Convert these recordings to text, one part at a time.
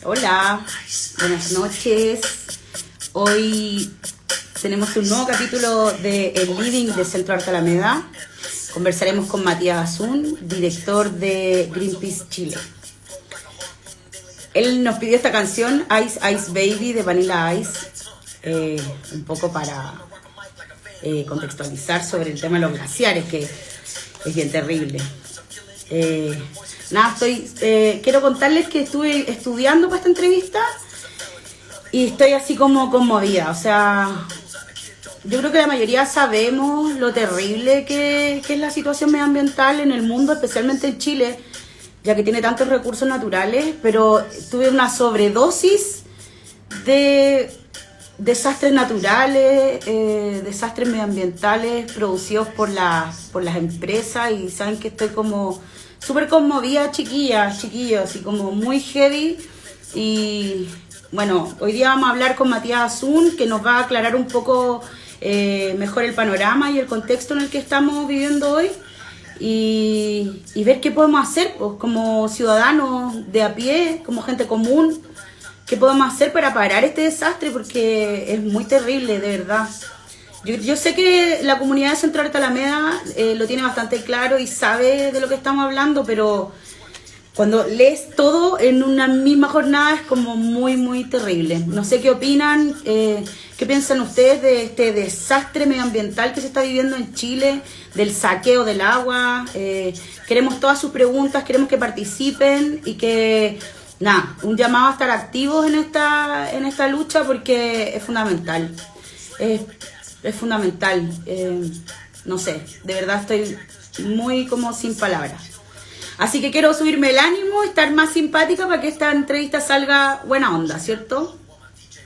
Hola, buenas noches. Hoy tenemos un nuevo capítulo de El Living de Centro Arte Alameda. Conversaremos con Matías Azun, director de Greenpeace Chile. Él nos pidió esta canción, Ice Ice Baby, de Vanilla Ice, un poco para contextualizar sobre el tema de los glaciares, que es bien terrible. Quiero contarles que estuve estudiando para esta entrevista y estoy así como conmovida. O sea, yo creo que la mayoría sabemos lo terrible que es la situación medioambiental en el mundo, especialmente en Chile, ya que tiene tantos recursos naturales, pero tuve una sobredosis de desastres naturales, desastres medioambientales producidos por las empresas, y saben que estoy como súper conmovida, chiquillas, chiquillos, y como muy heavy. Y bueno, hoy día vamos a hablar con Matías Azun, que nos va a aclarar un poco mejor el panorama y el contexto en el que estamos viviendo hoy, y ver qué podemos hacer, pues, como ciudadanos de a pie, como gente común, qué podemos hacer para parar este desastre, porque es muy terrible, de verdad. Yo sé que la comunidad de Centro Arte Alameda lo tiene bastante claro y sabe de lo que estamos hablando, pero cuando lees todo en una misma jornada es como muy, muy terrible. No sé qué opinan, qué piensan ustedes de este desastre medioambiental que se está viviendo en Chile, del saqueo del agua. Queremos todas sus preguntas, queremos que participen y que, nada, un llamado a estar activos en esta lucha, porque es fundamental. Es fundamental. No sé, de verdad estoy muy como sin palabras. Así que quiero subirme el ánimo, estar más simpática para que esta entrevista salga buena onda, ¿cierto?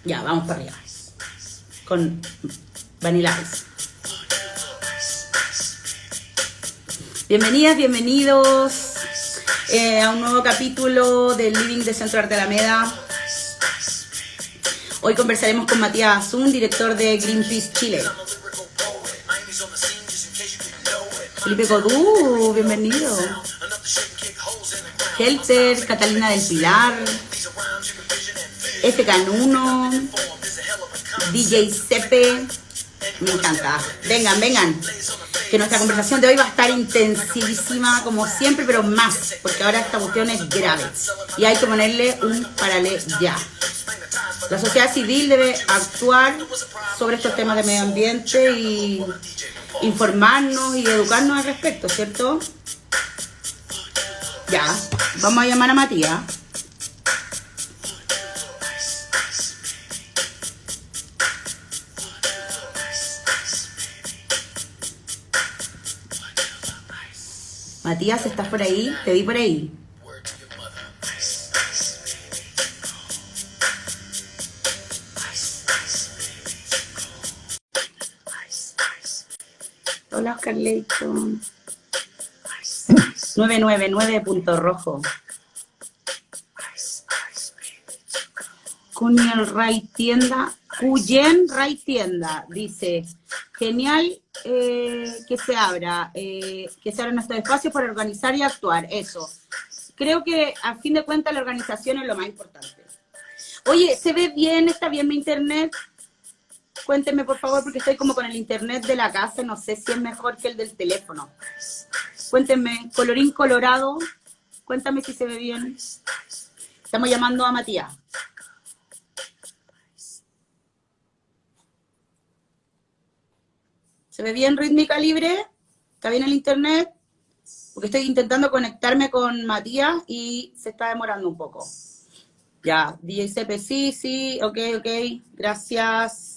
Ya, vamos para arriba. Con Vanilla Ice. Bienvenidas, bienvenidos a un nuevo capítulo del Living de Centro Arte Alameda. Hoy conversaremos con Matías Azun, director de Greenpeace Chile. Felipe Codú, bienvenido. Helter, Catalina del Pilar, F. Canuno, DJ Sepe. Me encanta. Vengan, vengan. Que nuestra conversación de hoy va a estar intensísima como siempre, pero más, porque ahora esta cuestión es grave y hay que ponerle un paralelo ya. La sociedad civil debe actuar sobre estos temas de medio ambiente y informarnos y educarnos al respecto, ¿cierto? Ya, vamos a llamar a Matías. Matías, ¿estás por ahí? Te vi por ahí. Hola, Oscar Leighton. 999 punto rojo. Cuyen Ray Tienda dice: genial que se abran nuestros espacios para organizar y actuar. Eso. Creo que a fin de cuentas la organización es lo más importante. Oye, ¿se ve bien? ¿Está bien mi internet? Cuéntenme por favor, porque estoy como con el internet de la casa, no sé si es mejor que el del teléfono. Cuéntenme, colorín colorado, cuéntame si se ve bien. Estamos llamando a Matías. ¿Se ve bien rítmica libre? ¿Está bien el internet? Porque estoy intentando conectarme con Matías y se está demorando un poco. Ya, DJ CP, sí, ok, gracias.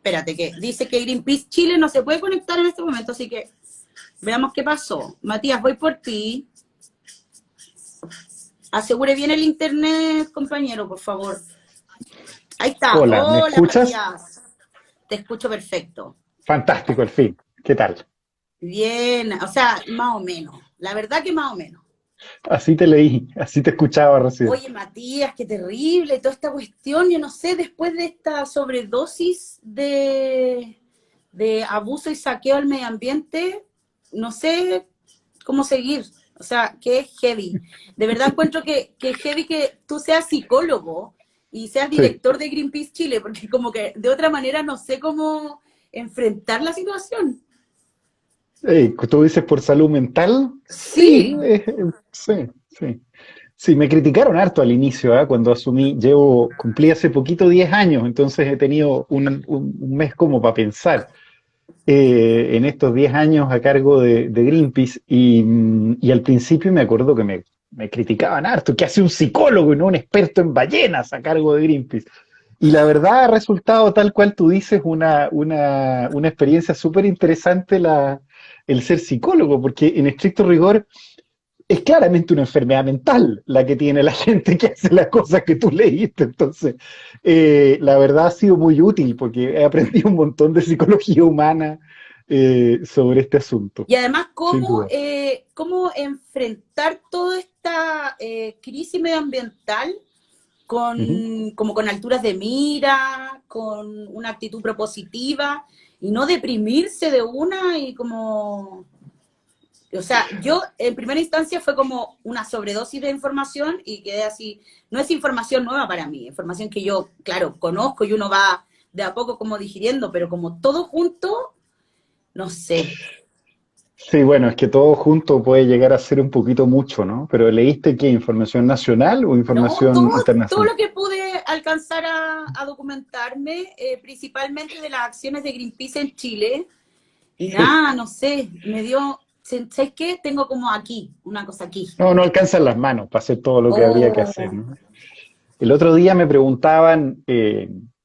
Espérate, que dice que Greenpeace Chile no se puede conectar en este momento, así que veamos qué pasó. Matías, voy por ti. Asegure bien el internet, compañero, por favor. Ahí está. Hola, ¿me escuchas? Matías. Te escucho perfecto. Fantástico, el fin. ¿Qué tal? Bien, o sea, más o menos. La verdad que más o menos. Así te leí, así te escuchaba recién. Oye, Matías, qué terrible toda esta cuestión. Yo no sé, después de esta sobredosis de abuso y saqueo al medio ambiente, no sé cómo seguir. O sea, que es heavy. De verdad encuentro que es heavy que tú seas psicólogo y seas Sí. director de Greenpeace Chile, porque como que de otra manera no sé cómo enfrentar la situación. ¿Tú dices por salud mental? Sí, Sí, sí, sí. Sí, me criticaron harto al inicio, ¿ah? Cuando asumí, cumplí hace poquito 10 años, entonces he tenido un mes como para pensar en estos 10 años a cargo de Greenpeace y al principio me acuerdo que me criticaban harto, que hace un psicólogo y no un experto en ballenas a cargo de Greenpeace. Y la verdad ha resultado, tal cual tú dices, una experiencia súper interesante el ser psicólogo, porque en estricto rigor es claramente una enfermedad mental la que tiene la gente que hace las cosas que tú leíste. Entonces, la verdad ha sido muy útil porque he aprendido un montón de psicología humana sobre este asunto, y además sin cómo, duda. cómo enfrentar toda esta crisis medioambiental Ujú. como con alturas de mira, con una actitud propositiva y no deprimirse de una y como... O sea, yo en primera instancia fue como una sobredosis de información y quedé así, no es información nueva para mí, información que yo, claro, conozco y uno va de a poco como digiriendo, pero como todo junto, no sé. Sí, bueno, es que todo junto puede llegar a ser un poquito mucho, ¿no? Pero ¿leíste qué? ¿Información nacional o No, información todo internacional? lo que pude alcanzar a documentarme, principalmente de las acciones de Greenpeace en Chile, y Sí. nada, no sé, me dio, ¿sabes qué? Tengo como aquí, una cosa aquí. No, no alcanzan las manos para hacer todo lo que habría que hacer, Oh, ¿no? El otro día me preguntaban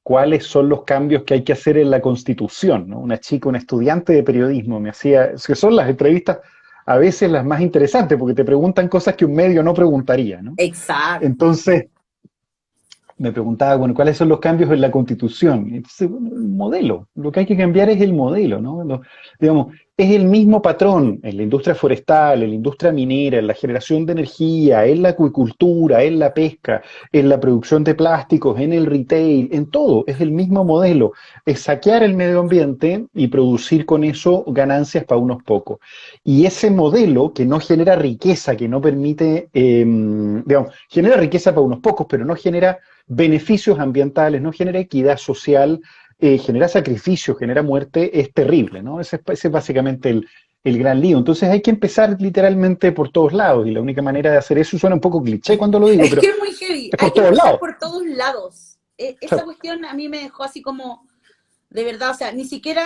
cuáles son los cambios que hay que hacer en la Constitución, ¿no? Una chica, una estudiante de periodismo, me hacía, que son las entrevistas a veces las más interesantes, porque te preguntan cosas que un medio no preguntaría, ¿no? exacto. Entonces, me preguntaba, bueno, ¿cuáles son los cambios en la Constitución? Entonces, bueno, el modelo, lo que hay que cambiar es el modelo, ¿no? Digamos, es el mismo patrón en la industria forestal, en la industria minera, en la generación de energía, en la acuicultura, en la pesca, en la producción de plásticos, en el retail, en todo, es el mismo modelo, es saquear el medio ambiente y producir con eso ganancias para unos pocos. Y ese modelo que no genera riqueza, que no permite, digamos, genera riqueza para unos pocos, pero no genera beneficios ambientales, no genera equidad social, genera sacrificio, genera muerte, es terrible, ¿no? Ese es básicamente el gran lío. Entonces hay que empezar literalmente por todos lados y la única manera de hacer eso suena un poco cliché cuando lo digo, Es pero que es muy heavy, es hay por que todos empezar lados. por todos lados. Esa Claro. cuestión a mí me dejó así como, de verdad, o sea, ni siquiera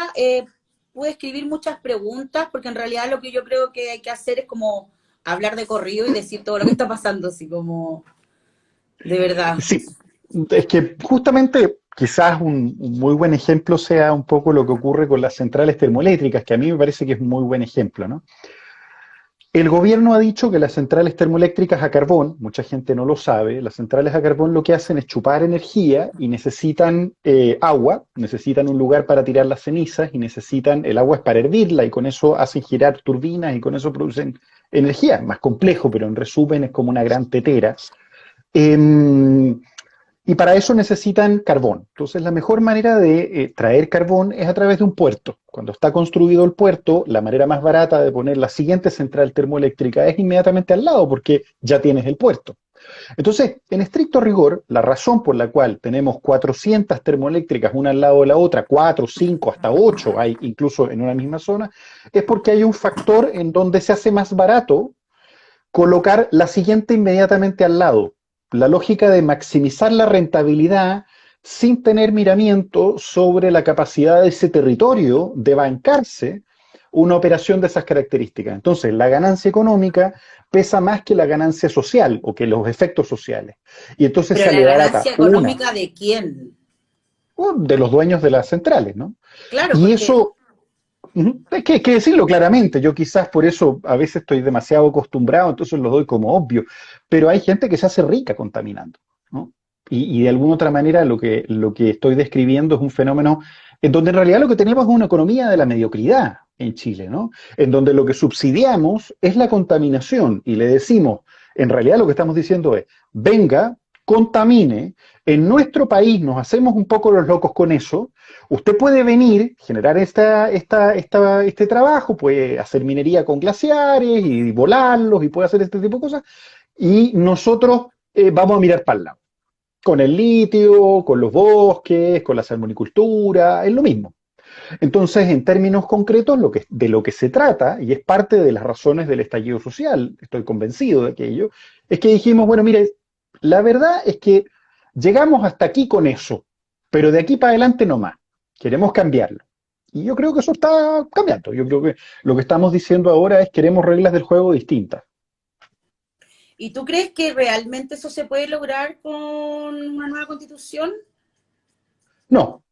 pude escribir muchas preguntas, porque en realidad lo que yo creo que hay que hacer es como hablar de corrido y decir todo lo que está pasando, así como, de verdad. Sí, es que justamente quizás un muy buen ejemplo sea un poco lo que ocurre con las centrales termoeléctricas, que a mí me parece que es un muy buen ejemplo, ¿no? El gobierno ha dicho que las centrales termoeléctricas a carbón, mucha gente no lo sabe, las centrales a carbón lo que hacen es chupar energía y necesitan agua, necesitan un lugar para tirar las cenizas y necesitan, el agua es para hervirla y con eso hacen girar turbinas y con eso producen energía. Más complejo, pero en resumen es como una gran tetera. Em, y para eso necesitan carbón. Entonces, la mejor manera de traer carbón es a través de un puerto. Cuando está construido el puerto, la manera más barata de poner la siguiente central termoeléctrica es inmediatamente al lado, porque ya tienes el puerto. Entonces, en estricto rigor, la razón por la cual tenemos 400 termoeléctricas una al lado de la otra, 4, 5, hasta 8 hay incluso en una misma zona, es porque hay un factor en donde se hace más barato colocar la siguiente inmediatamente al lado. La lógica de maximizar la rentabilidad sin tener miramiento sobre la capacidad de ese territorio de bancarse una operación de esas características. Entonces, la ganancia económica pesa más que la ganancia social o que los efectos sociales. Y entonces Pero la sale barata ganancia una económica de quién? de los dueños de las centrales, ¿no? Claro, Y porque eso es que hay que decirlo claramente, yo quizás por eso a veces estoy demasiado acostumbrado, entonces lo doy como obvio, pero hay gente que se hace rica contaminando, ¿no? Y de alguna otra manera lo que estoy describiendo es un fenómeno en donde en realidad lo que tenemos es una economía de la mediocridad en Chile, ¿no? En donde lo que subsidiamos es la contaminación y le decimos, en realidad lo que estamos diciendo es, venga, contamine, en nuestro país nos hacemos un poco los locos con eso, usted puede venir, generar este trabajo, puede hacer minería con glaciares y volarlos y puede hacer este tipo de cosas, y nosotros vamos a mirar para el lado. Con el litio, con los bosques, con la salmonicultura, es lo mismo. Entonces, en términos concretos, de lo que se trata, y es parte de las razones del estallido social, estoy convencido de aquello, es que dijimos, bueno, mire, la verdad es que llegamos hasta aquí con eso, pero de aquí para adelante no más. Queremos cambiarlo. Y yo creo que eso está cambiando. Yo creo que lo que estamos diciendo ahora es queremos reglas del juego distintas. ¿Y tú crees que realmente eso se puede lograr con una nueva constitución? No,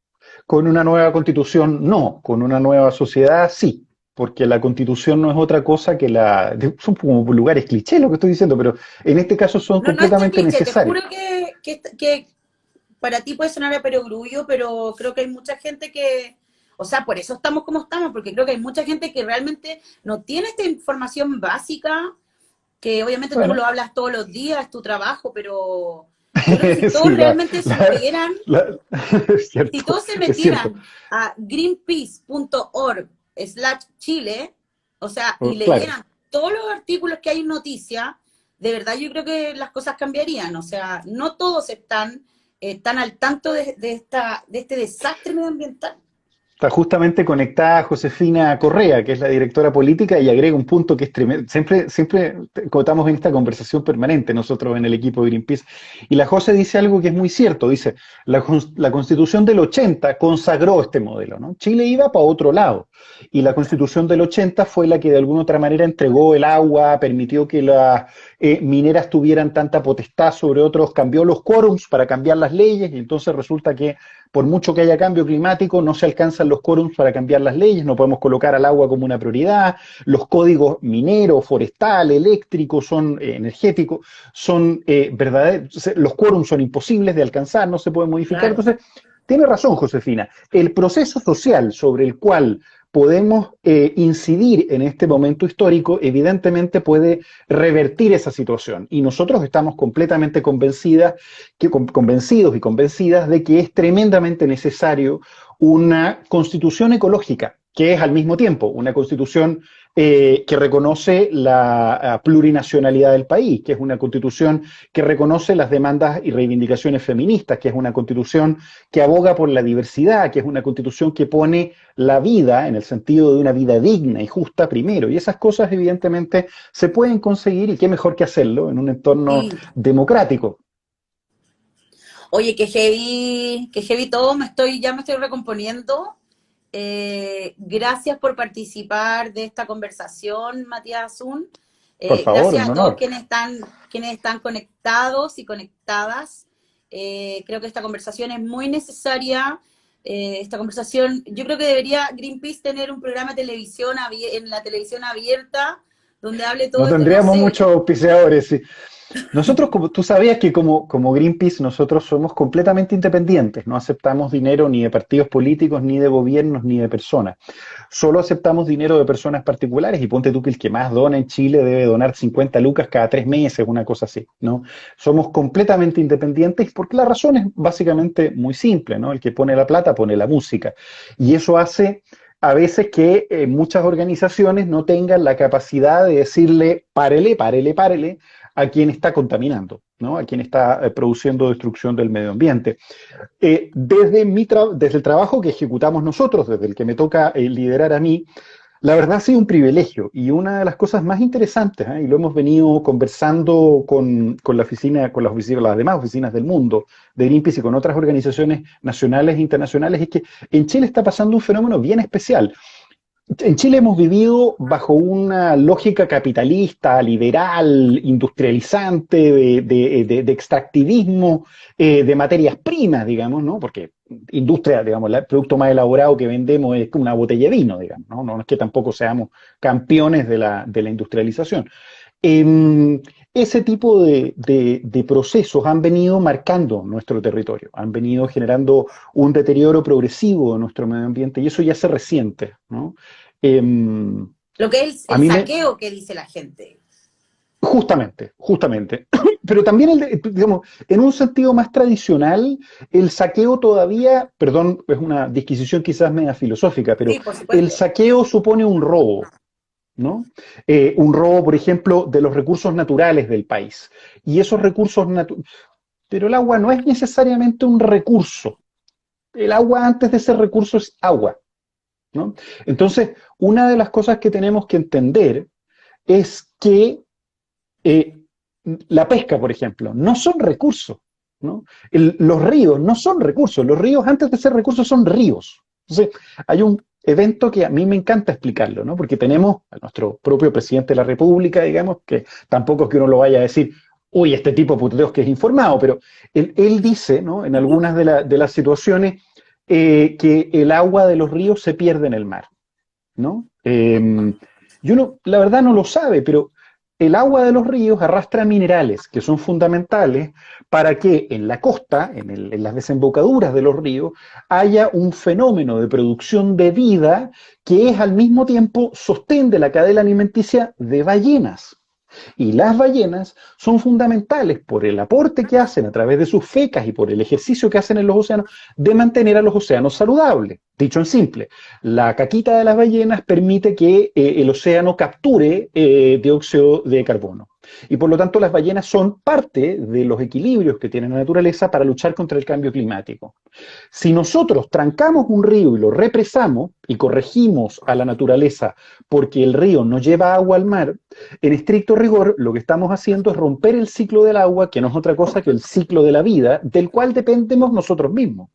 con una nueva constitución no, con una nueva sociedad sí, porque la constitución no es otra cosa que son como lugares clichés lo que estoy diciendo, pero en este caso son No, no es tan completamente cliché, te necesarios. juro que para ti puede sonar a perogrullo, pero creo que hay mucha gente que, o sea, por eso estamos como estamos, porque creo que hay mucha gente que realmente no tiene esta información básica, que obviamente tú Bueno, lo hablas todos los días, es tu trabajo, pero yo creo que si todos sí, realmente supieran, es si cierto, todos se es cierto. metieran a greenpeace.org/Chile, o sea, y Claro. leyeran todos los artículos que hay en noticias, de verdad yo creo que las cosas cambiarían. O sea, no todos están al tanto de este desastre medioambiental. Está justamente conectada a Josefina Correa, que es la directora política, y agrega un punto que es tremendo. Siempre contamos en esta conversación permanente nosotros en el equipo de Greenpeace. Y la Jose dice algo que es muy cierto. Dice, la Constitución del 80 consagró este modelo, ¿no? Chile iba para otro lado. Y la Constitución del 80 fue la que de alguna otra manera entregó el agua, permitió que las mineras tuvieran tanta potestad sobre otros, cambió los quórums para cambiar las leyes, y entonces resulta que por mucho que haya cambio climático, no se alcanzan los quórums para cambiar las leyes, no podemos colocar al agua como una prioridad, los códigos minero, forestal, eléctrico, energéticos, son verdaderos, los quórums son imposibles de alcanzar, no se pueden modificar. Claro. Entonces, tiene razón Josefina, el proceso social sobre el cual podemos incidir en este momento histórico, evidentemente puede revertir esa situación. Y nosotros estamos completamente convencidos y convencidas de que es tremendamente necesario una constitución ecológica, que es al mismo tiempo una constitución que reconoce la plurinacionalidad del país, que es una constitución que reconoce las demandas y reivindicaciones feministas, que es una constitución que aboga por la diversidad, que es una constitución que pone la vida en el sentido de una vida digna y justa primero. Y esas cosas evidentemente se pueden conseguir, y qué mejor que hacerlo en un entorno Sí. democrático. Oye, que heavy todo, ya me estoy recomponiendo. Gracias por participar de esta conversación, Matías Azun. Por favor, Gracias un a todos honor. quienes están conectados y conectadas. Creo que esta conversación es muy necesaria. Esta conversación, yo creo que debería Greenpeace tener un programa de televisión en la televisión abierta donde hable No todo esto, no tendríamos sé. muchos auspiciadores. Sí. Nosotros, como tú sabías que como Greenpeace, nosotros somos completamente independientes, no aceptamos dinero ni de partidos políticos, ni de gobiernos, ni de personas. Solo aceptamos dinero de personas particulares, y ponte tú que el que más dona en Chile debe donar 50 lucas cada 3 meses, una cosa así, ¿no? Somos completamente independientes porque la razón es básicamente muy simple, ¿no? El que pone la plata pone la música. Y eso hace a veces que muchas organizaciones no tengan la capacidad de decirle párele, párele, párele a quien está contaminando, ¿no? A quien está produciendo destrucción del medio ambiente. Desde el trabajo que ejecutamos nosotros, desde el que me toca liderar a mí, la verdad ha sido un privilegio, y una de las cosas más interesantes, y lo hemos venido conversando con la oficina, las demás oficinas del mundo de Greenpeace y con otras organizaciones nacionales e internacionales, es que en Chile está pasando un fenómeno bien especial. En Chile hemos vivido bajo una lógica capitalista, liberal, industrializante, de extractivismo, de materias primas, digamos, ¿no? Porque industria, digamos, el producto más elaborado que vendemos es una botella de vino, digamos, ¿no? No es que tampoco seamos campeones de la industrialización. Ese tipo de procesos han venido marcando nuestro territorio, han venido generando un deterioro progresivo de nuestro medio ambiente, y eso ya se resiente, ¿no? Lo que es A el mí me, saqueo que dice la gente. justamente, pero también, digamos, en un sentido más tradicional, el saqueo todavía, perdón, es una disquisición quizás media filosófica, pero Sí, por el supuesto. saqueo supone un robo, ¿no? Un robo, por ejemplo, de los recursos naturales del país. Y esos recursos naturales... Pero el agua no es necesariamente un recurso. El agua antes de ser recurso es agua, ¿no? Entonces, una de las cosas que tenemos que entender es que eh, la pesca, por ejemplo, no son recursos, ¿no? Los ríos no son recursos, los ríos antes de ser recursos son ríos. Entonces, hay un evento que a mí me encanta explicarlo, ¿no? Porque tenemos a nuestro propio presidente de la República, digamos, que tampoco es que uno lo vaya a decir, uy, este tipo de puteos que es informado, pero él dice, ¿no? En algunas de las situaciones, que el agua de los ríos se pierde en el mar, ¿no? Y uno, la verdad, no lo sabe, pero el agua de los ríos arrastra minerales que son fundamentales para que en la costa, en las desembocaduras de los ríos, haya un fenómeno de producción de vida que es al mismo tiempo sostén de la cadena alimenticia de ballenas. Y las ballenas son fundamentales por el aporte que hacen a través de sus fecas y por el ejercicio que hacen en los océanos de mantener a los océanos saludables. Dicho en simple, la caquita de las ballenas permite que el océano capture dióxido de carbono. Y por lo tanto las ballenas son parte de los equilibrios que tiene la naturaleza para luchar contra el cambio climático. Si nosotros trancamos un río y lo represamos y corregimos a la naturaleza porque el río no lleva agua al mar, en estricto rigor lo que estamos haciendo es romper el ciclo del agua, que no es otra cosa que el ciclo de la vida, del cual dependemos nosotros mismos.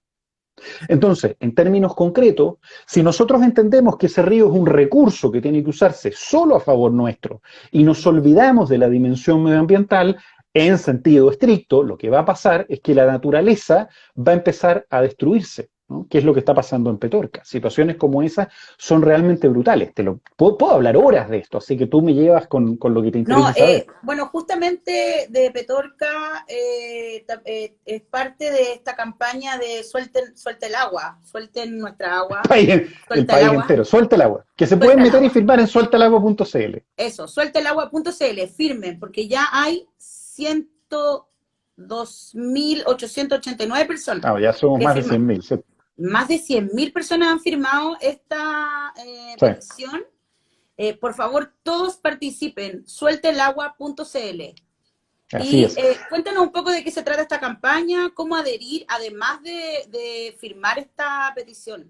Entonces, en términos concretos, si nosotros entendemos que ese río es un recurso que tiene que usarse solo a favor nuestro y nos olvidamos de la dimensión medioambiental, en sentido estricto, lo que va a pasar es que la naturaleza va a empezar a destruirse, ¿no? ¿Qué es lo que está pasando en Petorca? Situaciones como esas son realmente brutales. Puedo hablar horas de esto, así que tú me llevas con lo que te No, interesa saber. bueno, justamente de Petorca es parte de esta campaña de suelte el agua, suelten nuestra agua, El suelta el país agua, entero, suelta el agua. Que se pueden suelta el meter y agua. firmar en sueltaelagua.cl. Eso, sueltaelagua.cl, firmen, porque ya hay 102.889 personas Ah, ya somos que más de firman. 100.000. Sí. Más de 100.000 personas han firmado esta Sí. petición. Por favor, todos participen, sueltelagua.cl. Así Y es. cuéntanos un poco de qué se trata esta campaña, cómo adherir, además de firmar esta petición.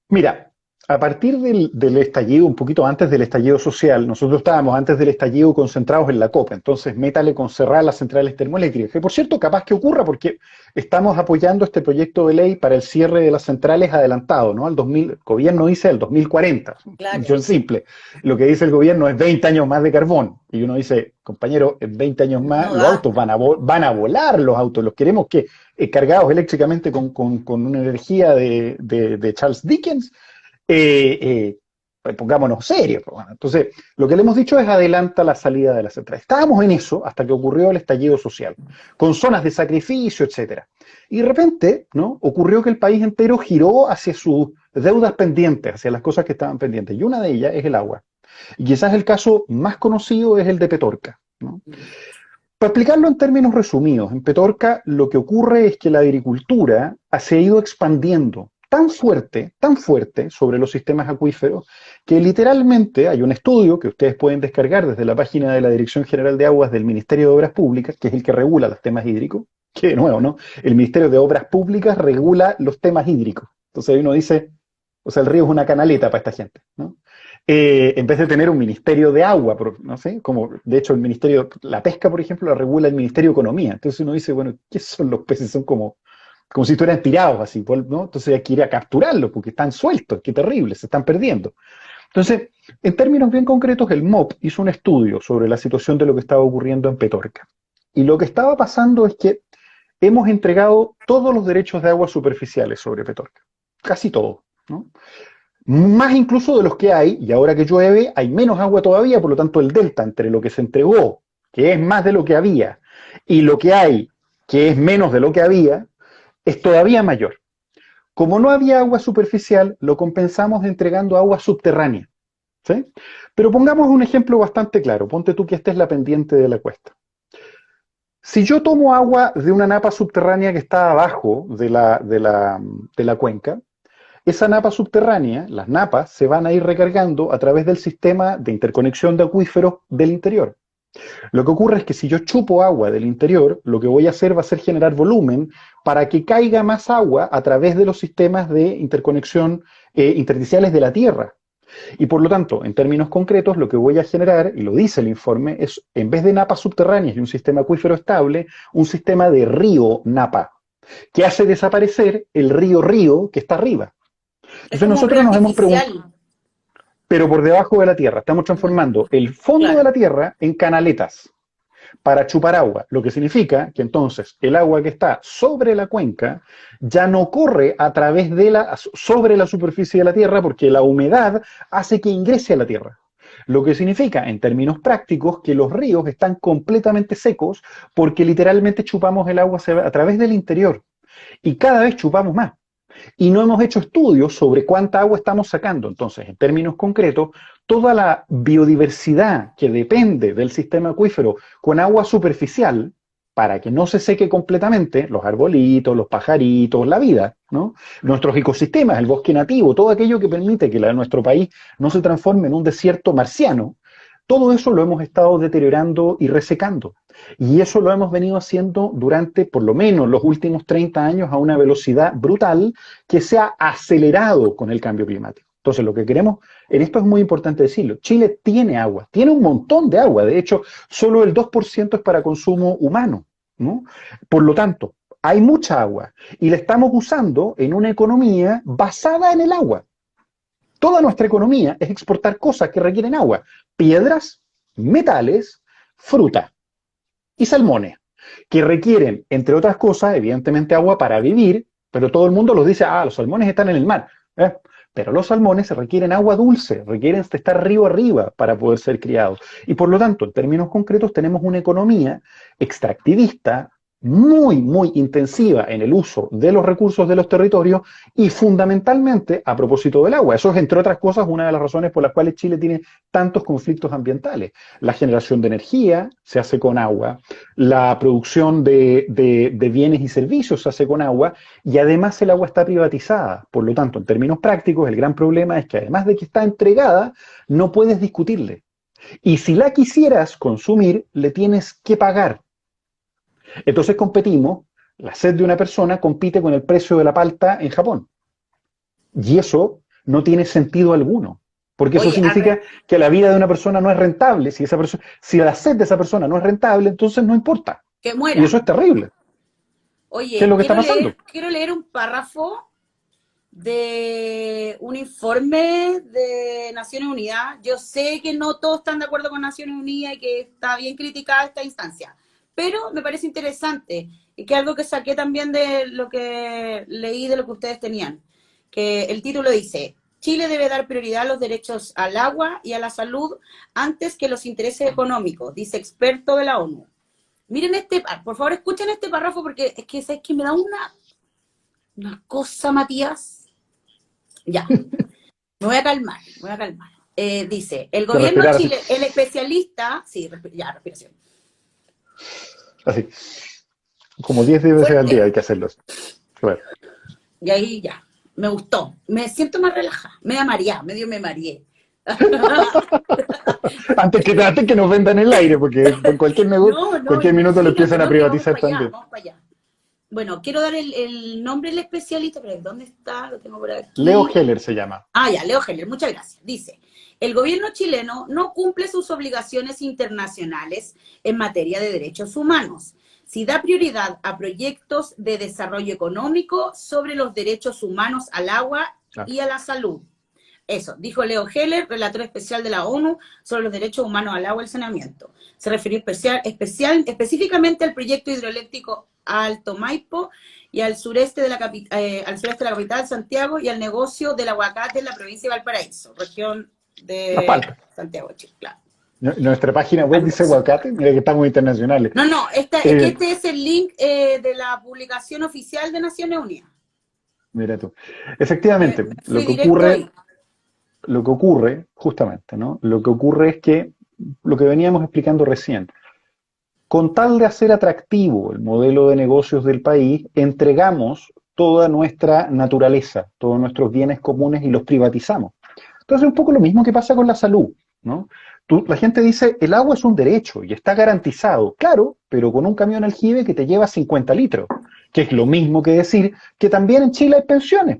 Mira, a partir del estallido, un poquito antes del estallido social, nosotros estábamos antes del estallido concentrados en la COP, entonces métale con cerrar las centrales termoeléctricas, que por cierto, capaz que ocurra porque estamos apoyando este proyecto de ley para el cierre de las centrales adelantado, ¿no? El gobierno dice el 2040, Claro, yo en simple, lo que dice el gobierno es 20 años más de carbón, y uno dice, compañero, en 20 años más no los da. autos van a volar, los autos, los queremos que cargados eléctricamente con una energía de Charles Dickens, pongámonos serios. Pues, bueno. Entonces, lo que le hemos dicho es adelanta la salida de la central. Estábamos en eso hasta que ocurrió el estallido social, con zonas de sacrificio, etcétera. Y de repente, ¿no? Ocurrió que el país entero giró hacia sus deudas pendientes, hacia las cosas que estaban pendientes. Y una de ellas es el agua. Y quizás el caso más conocido es el de Petorca, ¿no? Para explicarlo en términos resumidos, en Petorca lo que ocurre es que la agricultura se ha ido expandiendo tan fuerte sobre los sistemas acuíferos, que literalmente hay un estudio que ustedes pueden descargar desde la página de la Dirección General de Aguas del Ministerio de Obras Públicas, que es el que regula los temas hídricos, que de nuevo, ¿no? El Ministerio de Obras Públicas regula los temas hídricos. Entonces uno dice, o sea, el río es una canaleta para esta gente, ¿no? En vez de tener un ministerio de agua, no sé, como de hecho el ministerio, la pesca, por ejemplo, la regula el Ministerio de Economía. Entonces uno dice, bueno, ¿qué son los peces? Son como si estuvieran tirados así, ¿no? Entonces hay que ir a capturarlos porque están sueltos, qué terrible, se están perdiendo. Entonces, en términos bien concretos, el MOP hizo un estudio sobre la situación de lo que estaba ocurriendo en Petorca. Y lo que estaba pasando es que hemos entregado todos los derechos de aguas superficiales sobre Petorca, casi todos, ¿no? Más incluso de los que hay, y ahora que llueve hay menos agua todavía, por lo tanto el delta entre lo que se entregó, que es más de lo que había, y lo que hay, que es menos de lo que había, es todavía mayor. Como no había agua superficial, lo compensamos entregando agua subterránea, ¿sí? Pero pongamos un ejemplo bastante claro, ponte tú que esta es la pendiente de la cuesta. Si yo tomo agua de una napa subterránea que está abajo de la cuenca, esa napa subterránea, las napas, se van a ir recargando a través del sistema de interconexión de acuíferos del interior. Lo que ocurre es que si yo chupo agua del interior, lo que voy a hacer va a ser generar volumen para que caiga más agua a través de los sistemas de interconexión intersticiales de la Tierra. Y por lo tanto, en términos concretos, lo que voy a generar, y lo dice el informe, es, en vez de napas subterráneas y un sistema acuífero estable, un sistema de río-napa, que hace desaparecer el río-río que está arriba. Es Entonces como un río nosotros nos hemos preguntado, artificial. pero por debajo de la Tierra, estamos transformando el fondo de Claro. la Tierra en canaletas para chupar agua, lo que significa que entonces el agua que está sobre la cuenca ya no corre a través de sobre la superficie de la Tierra porque la humedad hace que ingrese a la Tierra. Lo que significa, en términos prácticos, que los ríos están completamente secos porque literalmente chupamos el agua a través del interior y cada vez chupamos más. Y no hemos hecho estudios sobre cuánta agua estamos sacando. Entonces, en términos concretos, toda la biodiversidad que depende del sistema acuífero con agua superficial, para que no se seque completamente, los arbolitos, los pajaritos, la vida, ¿no? Nuestros ecosistemas, el bosque nativo, todo aquello que permite que nuestro país no se transforme en un desierto marciano, todo eso lo hemos estado deteriorando y resecando. Y eso lo hemos venido haciendo durante por lo menos los últimos 30 años a una velocidad brutal que se ha acelerado con el cambio climático. Entonces, lo que queremos, en esto es muy importante decirlo, Chile tiene agua, tiene un montón de agua, de hecho, solo el 2% es para consumo humano, ¿no? Por lo tanto, hay mucha agua y la estamos usando en una economía basada en el agua. Toda nuestra economía es exportar cosas que requieren agua, piedras, metales, fruta y salmones, que requieren, entre otras cosas, evidentemente agua para vivir, pero todo el mundo los dice, los salmones están en el mar. Pero los salmones requieren agua dulce, requieren estar río arriba para poder ser criados. Y por lo tanto, en términos concretos, tenemos una economía extractivista muy, muy intensiva en el uso de los recursos de los territorios y fundamentalmente a propósito del agua. Eso es, entre otras cosas, una de las razones por las cuales Chile tiene tantos conflictos ambientales. La generación de energía se hace con agua, la producción de bienes y servicios se hace con agua y además el agua está privatizada. Por lo tanto, en términos prácticos, el gran problema es que además de que está entregada, no puedes discutirle. Y si la quisieras consumir, le tienes que pagar. Entonces competimos, la sed de una persona compite con el precio de la palta en Japón. Y eso no tiene sentido alguno, porque eso Oye, significa que la vida de una persona no es rentable. Si la sed de esa persona no es rentable, entonces no importa. que Y eso muera. es terrible. ¿Qué es Oye, lo que está pasando? quiero leer un párrafo de un informe de Naciones Unidas. Yo sé que no todos están de acuerdo con Naciones Unidas y que está bien criticada esta instancia, pero me parece interesante y que algo que saqué también de lo que leí de lo que ustedes tenían, que el título dice: Chile debe dar prioridad a los derechos al agua y a la salud antes que los intereses económicos, dice experto de la ONU. Miren por favor escuchen este párrafo porque es que me da una cosa, Matías. Ya, me voy a calmar, me voy a calmar. Dice, el De gobierno respirar así. chileno, el especialista, sí, respiración. Así. Como 10 veces al día Fuerte. hay que hacerlos. Bueno. Y ahí ya, me gustó. Me siento más relajada. Me mareé. Antes que nos vendan el aire, porque en cualquier negocio, No, cualquier minuto lo imagínate, empiezan a no, que vamos privatizar para allá, también. vamos para allá. Bueno, quiero dar el nombre del especialista, pero ¿dónde está? Lo tengo por Leo aquí. Heller se llama. Ya, Leo Heller, muchas gracias. Dice, el gobierno chileno no cumple sus obligaciones internacionales en materia de derechos humanos. Si da prioridad a proyectos de desarrollo económico sobre los derechos humanos al agua y a la salud. Eso, dijo Leo Heller, relator especial de la ONU sobre los derechos humanos al agua y el saneamiento. Se refirió específicamente al proyecto hidroeléctrico Alto Maipo y al sureste de la capital, Santiago, y al negocio del aguacate en la provincia de Valparaíso, región Las de paltas. Santiago, Chile, claro. Nuestra página web dice aguacate, mira que estamos internacionales. No, es que este es el link de la publicación oficial de Naciones Unidas. Mira tú. Efectivamente, Fui directo ahí. lo que ocurre, justamente, ¿no? Lo que ocurre es que, lo que veníamos explicando recién, con tal de hacer atractivo el modelo de negocios del país, entregamos toda nuestra naturaleza, todos nuestros bienes comunes y los privatizamos. Entonces, un poco lo mismo que pasa con la salud, ¿no? La gente dice, el agua es un derecho y está garantizado, claro, pero con un camión aljibe que te lleva 50 litros, que es lo mismo que decir que también en Chile hay pensiones,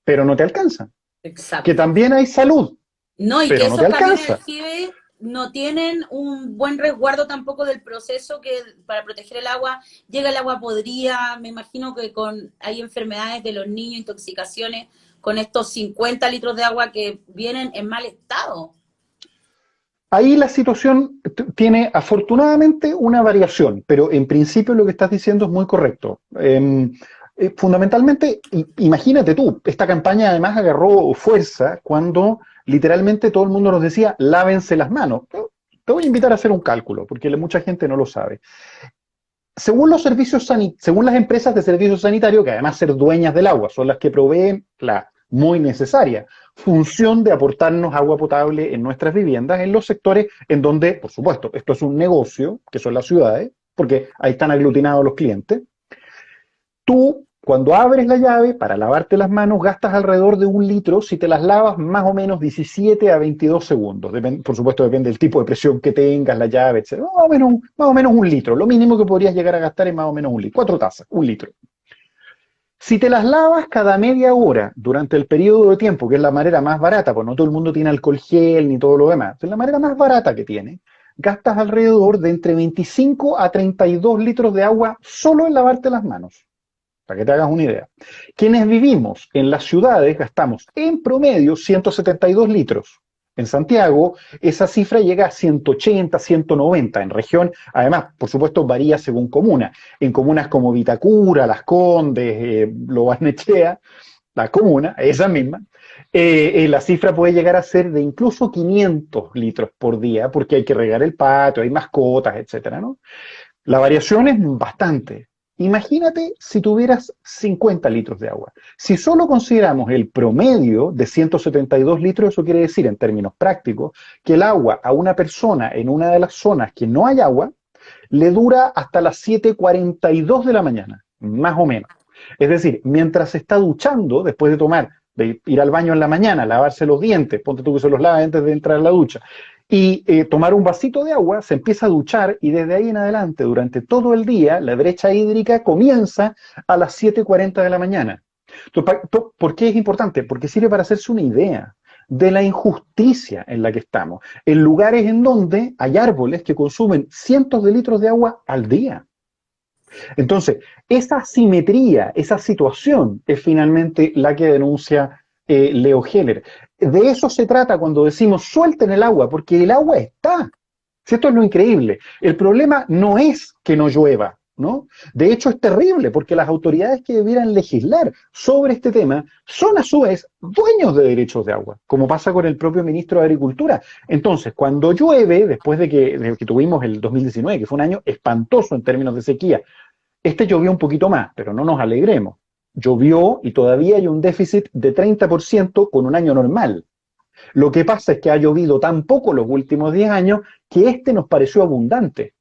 pero no te alcanzan. Que Exacto. también hay salud, No, y que pero no te esos camiones de alcanza. aljibe no tienen un buen resguardo tampoco del proceso que para proteger el agua, llega el agua podrida, me imagino que hay enfermedades de los niños, intoxicaciones, con estos 50 litros de agua que vienen en mal estado. Ahí la situación tiene afortunadamente una variación, pero en principio lo que estás diciendo es muy correcto. Fundamentalmente, imagínate tú, esta campaña además agarró fuerza cuando literalmente todo el mundo nos decía, lávense las manos. Te voy a invitar a hacer un cálculo, porque mucha gente no lo sabe. Según las empresas de servicios sanitarios, que además ser dueñas del agua, son las que proveen la muy necesaria función de aportarnos agua potable en nuestras viviendas, en los sectores en donde, por supuesto, esto es un negocio, que son las ciudades, porque ahí están aglutinados los clientes. Tú, cuando abres la llave para lavarte las manos, gastas alrededor de 1 litro si te las lavas más o menos 17 a 22 segundos. Por supuesto, depende del tipo de presión que tengas, la llave, etc. Más o menos 1 litro. Lo mínimo que podrías llegar a gastar es más o menos 1 litro. 4 tazas, 1 litro. Si te las lavas cada media hora durante el periodo de tiempo, que es la manera más barata, pues no todo el mundo tiene alcohol gel ni todo lo demás, es la manera más barata que tiene, gastas alrededor de entre 25 a 32 litros de agua solo en lavarte las manos, para que te hagas una idea. Quienes vivimos en las ciudades gastamos en promedio 172 litros. En Santiago, esa cifra llega a 180, 190. En región, además, por supuesto, varía según comuna. En comunas como Vitacura, Las Condes, Lo Barnechea, la comuna, esa misma, la cifra puede llegar a ser de incluso 500 litros por día, porque hay que regar el patio, hay mascotas, etcétera, ¿no? La variación es bastante. Imagínate si tuvieras 50 litros de agua. Si solo consideramos el promedio de 172 litros, eso quiere decir, en términos prácticos, que el agua a una persona en una de las zonas que no hay agua, le dura hasta las 7:42 de la mañana, más o menos. Es decir, mientras se está duchando, después de ir al baño en la mañana, lavarse los dientes, ponte tú que se los lava antes de entrar a la ducha, y tomar un vasito de agua, se empieza a duchar y desde ahí en adelante, durante todo el día, la brecha hídrica comienza a las 7:40 de la mañana. Entonces, ¿por qué es importante? Porque sirve para hacerse una idea de la injusticia en la que estamos, en lugares en donde hay árboles que consumen cientos de litros de agua al día. Entonces, esa asimetría, esa situación es finalmente la que denuncia Leo Heller. De eso se trata cuando decimos suelten el agua, porque el agua está. Si esto es lo increíble. El problema no es que no llueva, ¿no? De hecho, es terrible, porque las autoridades que debieran legislar sobre este tema son a su vez dueños de derechos de agua, como pasa con el propio ministro de Agricultura. Entonces, cuando llueve, después de que tuvimos el 2019, que fue un año espantoso en términos de sequía, llovió un poquito más, pero no nos alegremos. Llovió y todavía hay un déficit de 30% con un año normal. Lo que pasa es que ha llovido tan poco los últimos 10 años que nos pareció abundante,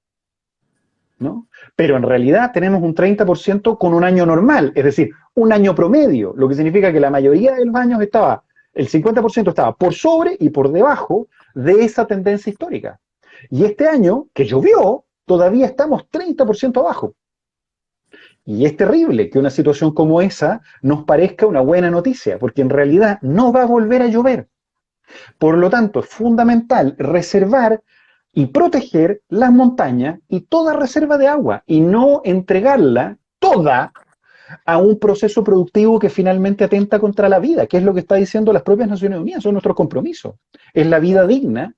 ¿no? Pero en realidad tenemos un 30% con un año normal, es decir, un año promedio, lo que significa que la mayoría de los años el 50% estaba por sobre y por debajo de esa tendencia histórica. Y este año, que llovió, todavía estamos 30% abajo. Y es terrible que una situación como esa nos parezca una buena noticia, porque en realidad no va a volver a llover. Por lo tanto, es fundamental reservar y proteger las montañas y toda reserva de agua y no entregarla toda a un proceso productivo que finalmente atenta contra la vida, que es lo que está diciendo las propias Naciones Unidas, son nuestros compromisos. Es la vida digna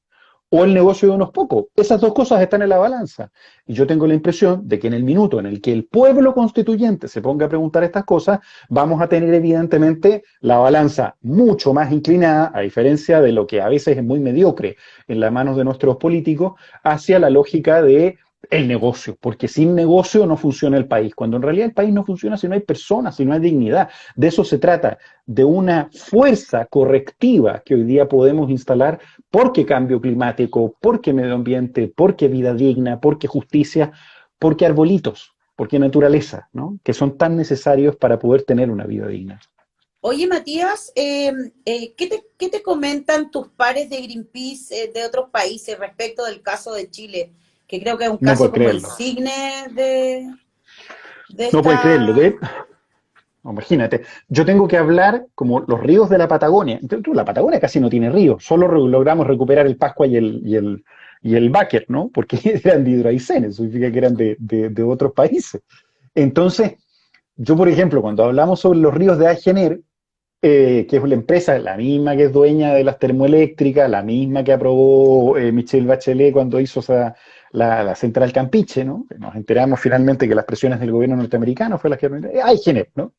o el negocio de unos pocos. Esas dos cosas están en la balanza. Y yo tengo la impresión de que en el minuto en el que el pueblo constituyente se ponga a preguntar estas cosas, vamos a tener evidentemente la balanza mucho más inclinada, a diferencia de lo que a veces es muy mediocre en las manos de nuestros políticos, hacia la lógica de el negocio, porque sin negocio no funciona el país, cuando en realidad el país no funciona si no hay personas, si no hay dignidad. De eso se trata, de una fuerza correctiva que hoy día podemos instalar porque cambio climático, porque medio ambiente, porque vida digna, porque justicia, porque arbolitos, porque naturaleza, ¿no? Que son tan necesarios para poder tener una vida digna. Oye, Matías, qué te comentan tus pares de Greenpeace de otros países respecto del caso de Chile? Que creo que es un No caso puedo como el creerlo, signe de no puedo creerlo. esta... Imagínate, yo tengo que hablar como los ríos de la Patagonia. La Patagonia casi no tiene ríos, solo logramos recuperar el Pascua y el Báquer, ¿no? Porque eran de Hidroaicén, eso significa que eran de otros países. Entonces, yo, por ejemplo, cuando hablamos sobre los ríos de Agener, que es la empresa, la misma que es dueña de las termoeléctricas, la misma que aprobó Michelle Bachelet cuando hizo la central Campiche, ¿no? Nos enteramos finalmente que las presiones del gobierno norteamericano fue las que... Agener, ¿no?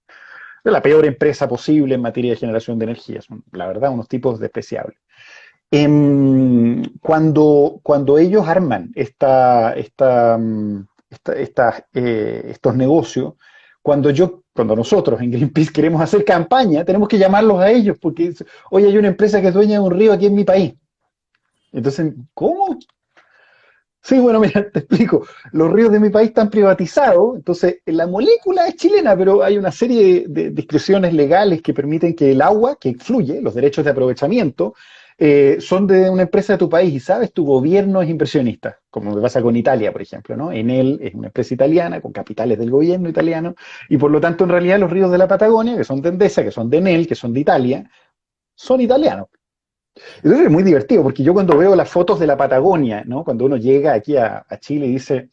Es la peor empresa posible en materia de generación de energía. Son, la verdad, unos tipos despreciables. Cuando ellos arman estos negocios, cuando nosotros en Greenpeace queremos hacer campaña, tenemos que llamarlos a ellos, porque hoy hay una empresa que es dueña de un río aquí en mi país. Entonces, ¿cómo? Sí, bueno, mira, te explico. Los ríos de mi país están privatizados, entonces la molécula es chilena, pero hay una serie de discreciones legales que permiten que el agua que fluye, los derechos de aprovechamiento, son de una empresa de tu país y sabes, tu gobierno es inversionista, como me pasa con Italia, por ejemplo, ¿no? Enel es una empresa italiana con capitales del gobierno italiano y por lo tanto en realidad los ríos de la Patagonia, que son de Endesa, que son de Enel, que son de Italia, son italianos. Entonces es muy divertido, porque yo cuando veo las fotos de la Patagonia, ¿no? Cuando uno llega aquí a Chile y dice,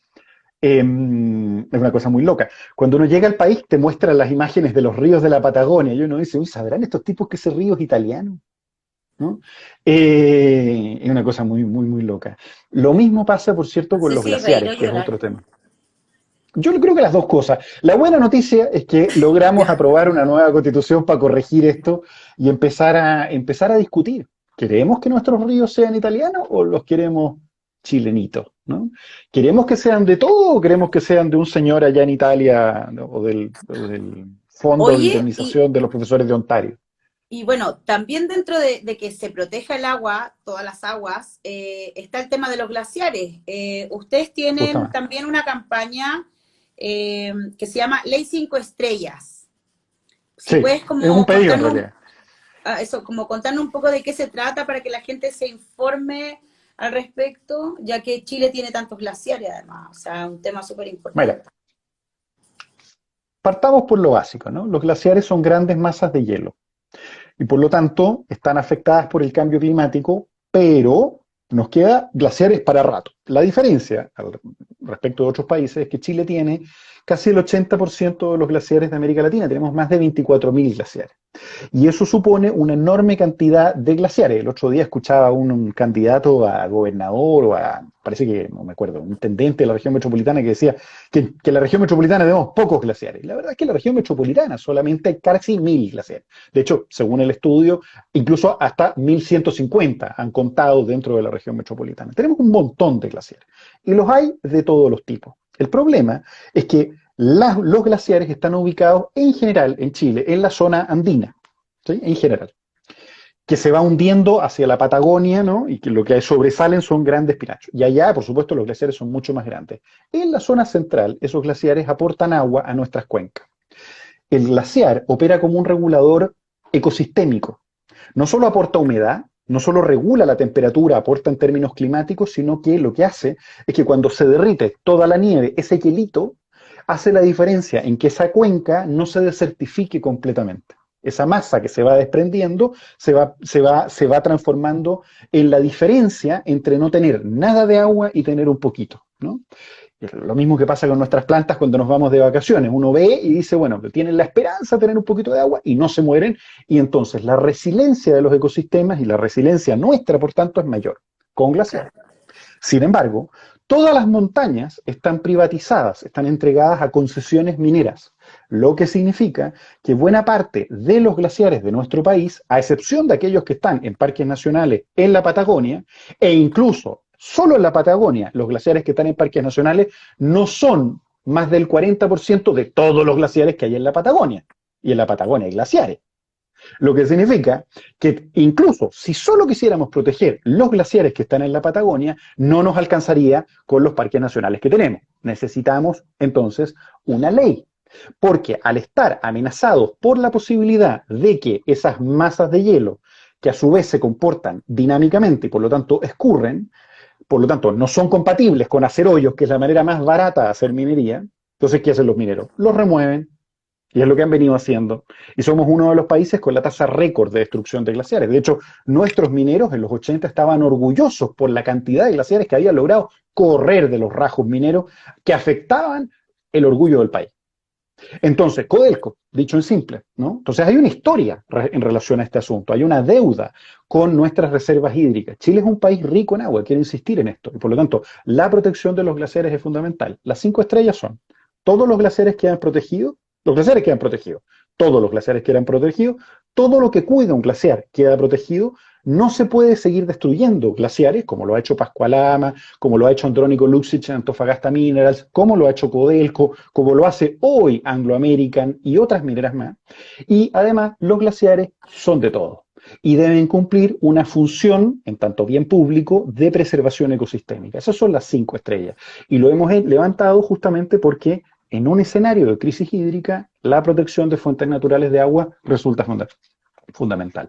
es una cosa muy loca, cuando uno llega al país te muestran las imágenes de los ríos de la Patagonia y uno dice, uy, ¿sabrán estos tipos que ese río es italiano? ¿No? Es una cosa muy, muy, muy loca. Lo mismo pasa, por cierto, con Sí, los sí, reír o glaciares, que es llorar. otro tema. Yo creo que las dos cosas. La buena noticia es que logramos aprobar una nueva constitución para corregir esto y empezar a discutir. ¿Queremos que nuestros ríos sean italianos o los queremos chilenitos? ¿No? ¿Queremos que sean de todo o queremos que sean de un señor allá en Italia, ¿no? o del Fondo de Oye, Indemnización de los Profesores de Ontario? y bueno, también dentro de que se proteja el agua, todas las aguas, está el tema de los glaciares. Ustedes tienen Justamente. también una campaña que se llama Ley 5 Estrellas. Si Sí, puedes es un como pedido en contarnos, realidad. eso, como contarnos un poco de qué se trata para que la gente se informe al respecto, ya que Chile tiene tantos glaciares además, o sea, un tema súper Mira, importante. partamos por lo básico, ¿no? Los glaciares son grandes masas de hielo y por lo tanto están afectadas por el cambio climático, pero nos queda glaciares para rato. La diferencia respecto de otros países es que Chile tiene casi el 80% de los glaciares de América Latina, tenemos más de 24.000 glaciares. Y eso supone una enorme cantidad de glaciares. El otro día escuchaba a un candidato a gobernador o parece que, no me acuerdo, un intendente de la región metropolitana que decía que en la región metropolitana tenemos pocos glaciares. La verdad es que en la región metropolitana solamente hay casi 1.000 glaciares. De hecho, según el estudio, incluso hasta 1.150 han contado dentro de la región metropolitana. Tenemos un montón de glaciares y los hay de todos los tipos. El problema es que los glaciares están ubicados en general en Chile, en la zona andina, ¿sí? En general, que se va hundiendo hacia la Patagonia, ¿no? Y que lo que sobresalen son grandes pinachos. Y allá, por supuesto, los glaciares son mucho más grandes. En la zona central, esos glaciares aportan agua a nuestras cuencas. El glaciar opera como un regulador ecosistémico. No solo aporta humedad, no solo regula la temperatura, aporta en términos climáticos, sino que lo que hace es que cuando se derrite toda la nieve, ese hielito hace la diferencia en que esa cuenca no se desertifique completamente. Esa masa que se va desprendiendo se va transformando en la diferencia entre no tener nada de agua y tener un poquito, ¿no? Lo mismo que pasa con nuestras plantas cuando nos vamos de vacaciones. Uno ve y dice, bueno, tienen la esperanza de tener un poquito de agua y no se mueren. Y entonces la resiliencia de los ecosistemas y la resiliencia nuestra, por tanto, es mayor con glaciares. Sin embargo, todas las montañas están privatizadas, están entregadas a concesiones mineras, lo que significa que buena parte de los glaciares de nuestro país, a excepción de aquellos que están en parques nacionales en la Patagonia, e incluso Solo en la Patagonia, los glaciares que están en parques nacionales no son más del 40% de todos los glaciares que hay en la Patagonia. Y en la Patagonia hay glaciares. Lo que significa que incluso si solo quisiéramos proteger los glaciares que están en la Patagonia, no nos alcanzaría con los parques nacionales que tenemos. Necesitamos entonces una ley. Porque al estar amenazados por la posibilidad de que esas masas de hielo, que a su vez se comportan dinámicamente y por lo tanto escurren, por lo tanto no son compatibles con hacer hoyos, que es la manera más barata de hacer minería, entonces ¿qué hacen los mineros? Los remueven. Y es lo que han venido haciendo. Y somos uno de los países con la tasa récord de destrucción de glaciares. De hecho, nuestros mineros en los 80 estaban orgullosos por la cantidad de glaciares que habían logrado correr de los rajos mineros que afectaban el orgullo del país. Entonces, Codelco, dicho en simple, ¿no? Entonces hay una historia en relación a este asunto, hay una deuda con nuestras reservas hídricas. Chile es un país rico en agua, quiero insistir en esto, y por lo tanto, la protección de los glaciares es fundamental. Las 5 estrellas son, todos los glaciares quedan protegidos, los glaciares quedan protegidos, todos los glaciares quedan protegidos, todo lo que cuida un glaciar queda protegido, no se puede seguir destruyendo glaciares, como lo ha hecho Pascualama, como lo ha hecho Andrónico Luxic en Antofagasta Minerals, como lo ha hecho Codelco, como lo hace hoy Anglo American y otras mineras más. Y además, los glaciares son de todos y deben cumplir una función, en tanto bien público, de preservación ecosistémica. Esas son las 5 estrellas. Y lo hemos levantado justamente porque en un escenario de crisis hídrica, la protección de fuentes naturales de agua resulta fundamental.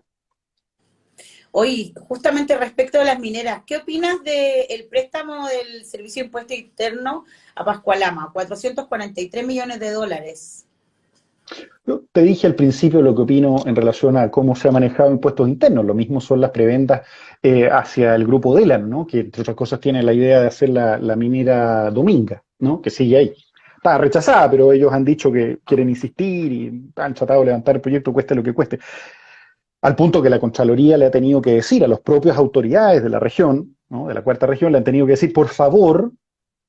Hoy, justamente respecto de las mineras, ¿qué opinas del préstamo del Servicio de Impuesto Interno a Pascualama? 443 millones de dólares. Yo te dije al principio lo que opino en relación a cómo se ha manejado impuestos internos. Lo mismo son las prebendas hacia el grupo Delan, ¿no? Que entre otras cosas tiene la idea de hacer la minera Dominga, ¿no? Que sigue ahí. Está rechazada, pero ellos han dicho que quieren insistir y han tratado de levantar el proyecto cueste lo que cueste. Al punto que la Contraloría le ha tenido que decir a las propias autoridades de la región, ¿no? De la cuarta región, le han tenido que decir, por favor,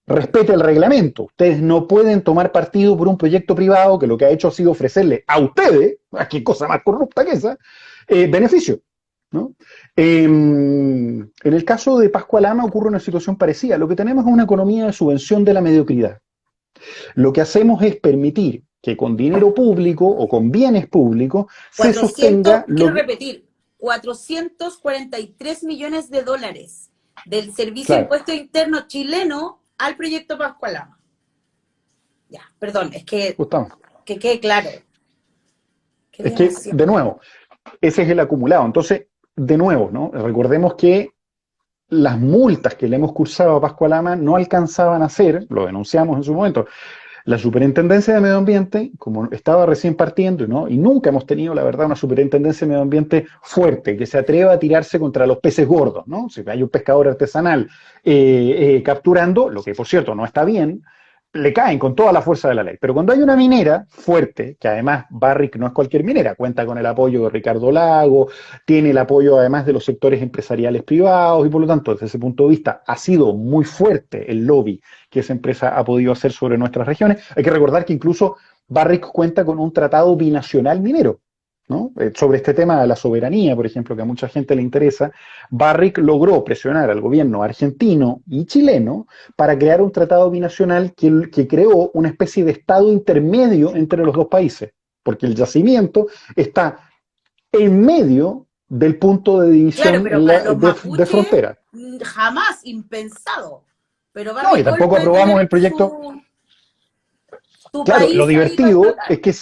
respete el reglamento. Ustedes no pueden tomar partido por un proyecto privado que lo que ha hecho ha sido ofrecerle a ustedes, a qué cosa más corrupta que esa, beneficio, ¿no? En el caso de Pascualama ocurre una situación parecida. Lo que tenemos es una economía de subvención de la mediocridad. Lo que hacemos es permitir que con dinero público o con bienes públicos se sostenga... Quiero repetir, 443 millones de dólares del Servicio de Impuesto Interno chileno al proyecto Pascualama. Ya, perdón, es que quede claro. Es que, de nuevo, ese es el acumulado. Entonces, de nuevo, ¿no? Recordemos que las multas que le hemos cursado a Pascualama no alcanzaban a ser, lo denunciamos en su momento, la Superintendencia de Medio Ambiente, como estaba recién partiendo, ¿no? Y nunca hemos tenido, la verdad, una Superintendencia de Medio Ambiente fuerte, que se atreva a tirarse contra los peces gordos, ¿no? Si hay un pescador artesanal capturando, lo que por cierto no está bien, le caen con toda la fuerza de la ley. Pero cuando hay una minera fuerte, que además Barrick no es cualquier minera, cuenta con el apoyo de Ricardo Lago, tiene el apoyo además de los sectores empresariales privados y por lo tanto desde ese punto de vista ha sido muy fuerte el lobby que esa empresa ha podido hacer sobre nuestras regiones. Hay que recordar que incluso Barrick cuenta con un tratado binacional minero, ¿no? Sobre este tema de la soberanía, por ejemplo, que a mucha gente le interesa, Barrick logró presionar al gobierno argentino y chileno para crear un tratado binacional que creó una especie de estado intermedio entre los dos países, porque el yacimiento está en medio del punto de división de frontera. Jamás impensado. Pero no, y tampoco aprobamos el proyecto. Claro, lo divertido es que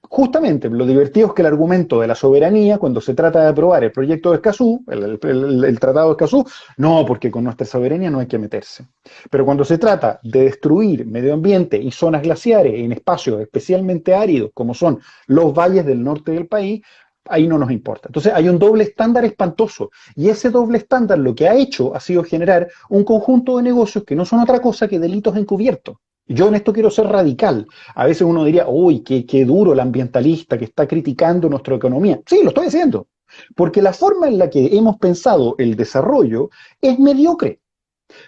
justamente, lo divertido es que el argumento de la soberanía, cuando se trata de aprobar el proyecto de Escazú, el tratado de Escazú, no, porque con nuestra soberanía no hay que meterse. Pero cuando se trata de destruir medio ambiente y zonas glaciares en espacios especialmente áridos, como son los valles del norte del país, ahí no nos importa. Entonces hay un doble estándar espantoso, y ese doble estándar lo que ha hecho ha sido generar un conjunto de negocios que no son otra cosa que delitos encubiertos. Yo en esto quiero ser radical. A veces uno diría, uy, qué duro el ambientalista que está criticando nuestra economía. Sí, lo estoy haciendo. Porque la forma en la que hemos pensado el desarrollo es mediocre.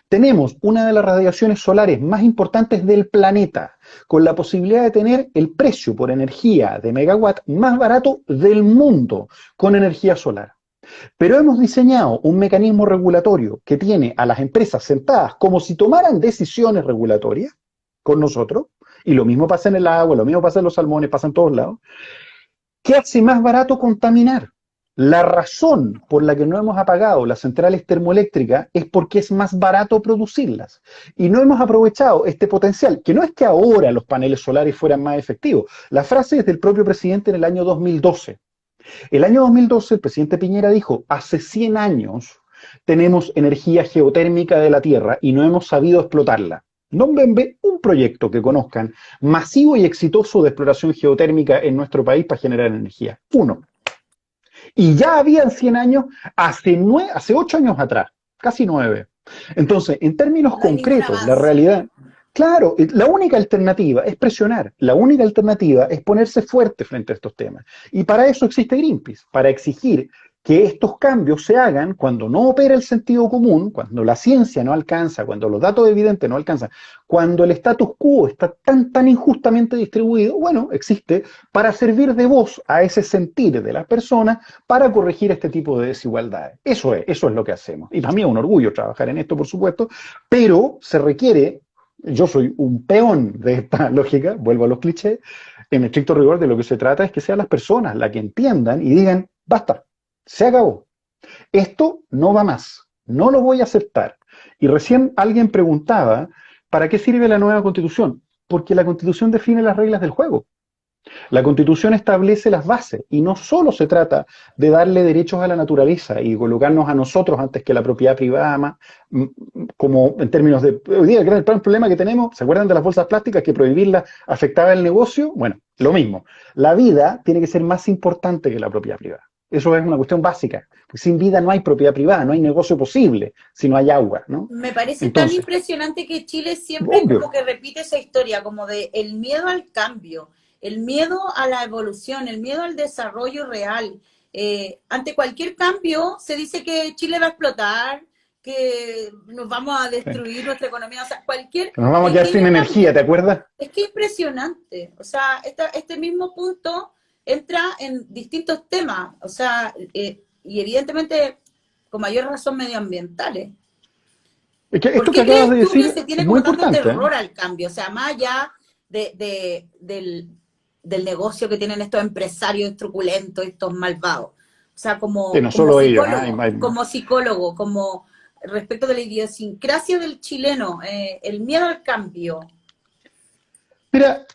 Tenemos una de las radiaciones solares más importantes del planeta, con la posibilidad de tener el precio por energía de megawatt más barato del mundo con energía solar. Pero hemos diseñado un mecanismo regulatorio que tiene a las empresas sentadas como si tomaran decisiones regulatorias con nosotros, y lo mismo pasa en el agua, lo mismo pasa en los salmones, pasa en todos lados, que hace más barato contaminar. La razón por la que no hemos apagado las centrales termoeléctricas es porque es más barato producirlas. Y no hemos aprovechado este potencial, que no es que ahora los paneles solares fueran más efectivos. La frase es del propio presidente en el año 2012. El año 2012 el presidente Piñera dijo, hace 100 años tenemos energía geotérmica de la Tierra y no hemos sabido explotarla. Nómbrenme un proyecto que conozcan masivo y exitoso de exploración geotérmica en nuestro país para generar energía. Uno. Y ya habían 100 años hace 8 años atrás, casi 9. Entonces, en términos No hay ningún concretos, la avance. realidad, claro, la única alternativa es presionar, la única alternativa es ponerse fuerte frente a estos temas. Y para eso existe Greenpeace, para exigir que estos cambios se hagan cuando no opera el sentido común, cuando la ciencia no alcanza, cuando los datos evidentes no alcanzan, cuando el status quo está tan injustamente distribuido, bueno, existe para servir de voz a ese sentir de las personas para corregir este tipo de desigualdades. Eso es lo que hacemos. Y para mí es un orgullo trabajar en esto, por supuesto, pero se requiere, yo soy un peón de esta lógica, vuelvo a los clichés, en estricto rigor de lo que se trata es que sean las personas las que entiendan y digan, basta, se acabó. Esto no va más. No lo voy a aceptar. Y recién alguien preguntaba, ¿para qué sirve la nueva Constitución? Porque la Constitución define las reglas del juego. La Constitución establece las bases y no solo se trata de darle derechos a la naturaleza y colocarnos a nosotros antes que la propiedad privada, como en términos de... Hoy día el gran problema que tenemos, ¿se acuerdan de las bolsas plásticas que prohibirlas afectaba el negocio? Bueno, lo mismo. La vida tiene que ser más importante que la propiedad privada. Eso es una cuestión básica. Porque sin vida no hay propiedad privada, no hay negocio posible si no hay agua, ¿no? Me parece tan Entonces, impresionante que Chile siempre como obvio. que repite esa historia, como de el miedo al cambio, el miedo a la evolución, el miedo al desarrollo real. Ante cualquier cambio se dice que Chile va a explotar, que nos vamos a Sí. destruir nuestra economía, o sea, cualquier Nos vamos a quedar sin pequeño energía, ¿te cambio. acuerdas? Es que impresionante. O sea, este mismo punto entra en distintos temas, o sea, y evidentemente con mayor razón medioambientales. Es que ¿Por esto que qué acabas de crees tú que decir se es tiene muy como tanto importante, ¿eh? terror al cambio? O sea, más allá del negocio que tienen estos empresarios truculentos, estos malvados. O sea, Sí, no solo ellos, ¿eh? como psicólogo, como respecto de la idiosincrasia del chileno, el miedo al cambio. Mira,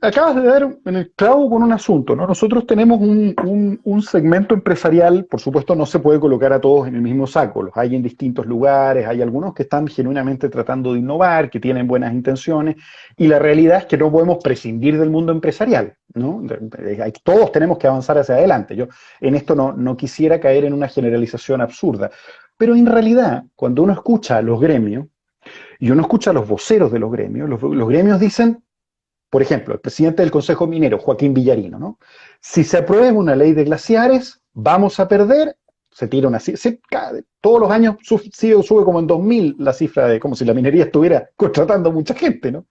acabas de dar en el clavo con un asunto, ¿no? Nosotros tenemos un segmento empresarial, por supuesto no se puede colocar a todos en el mismo saco, los hay en distintos lugares, hay algunos que están genuinamente tratando de innovar, que tienen buenas intenciones, y la realidad es que no podemos prescindir del mundo empresarial, ¿no? Todos tenemos que avanzar hacia adelante. Yo en esto no quisiera caer en una generalización absurda, pero en realidad, cuando uno escucha a los gremios, y uno escucha a los voceros de los gremios, los gremios dicen, por ejemplo, el presidente del Consejo Minero, Joaquín Villarino, ¿no? Si se aprueba una ley de glaciares, vamos a perder, se tira una cifra, todos los años sube como en 2000 la cifra de como si la minería estuviera contratando a mucha gente, ¿no?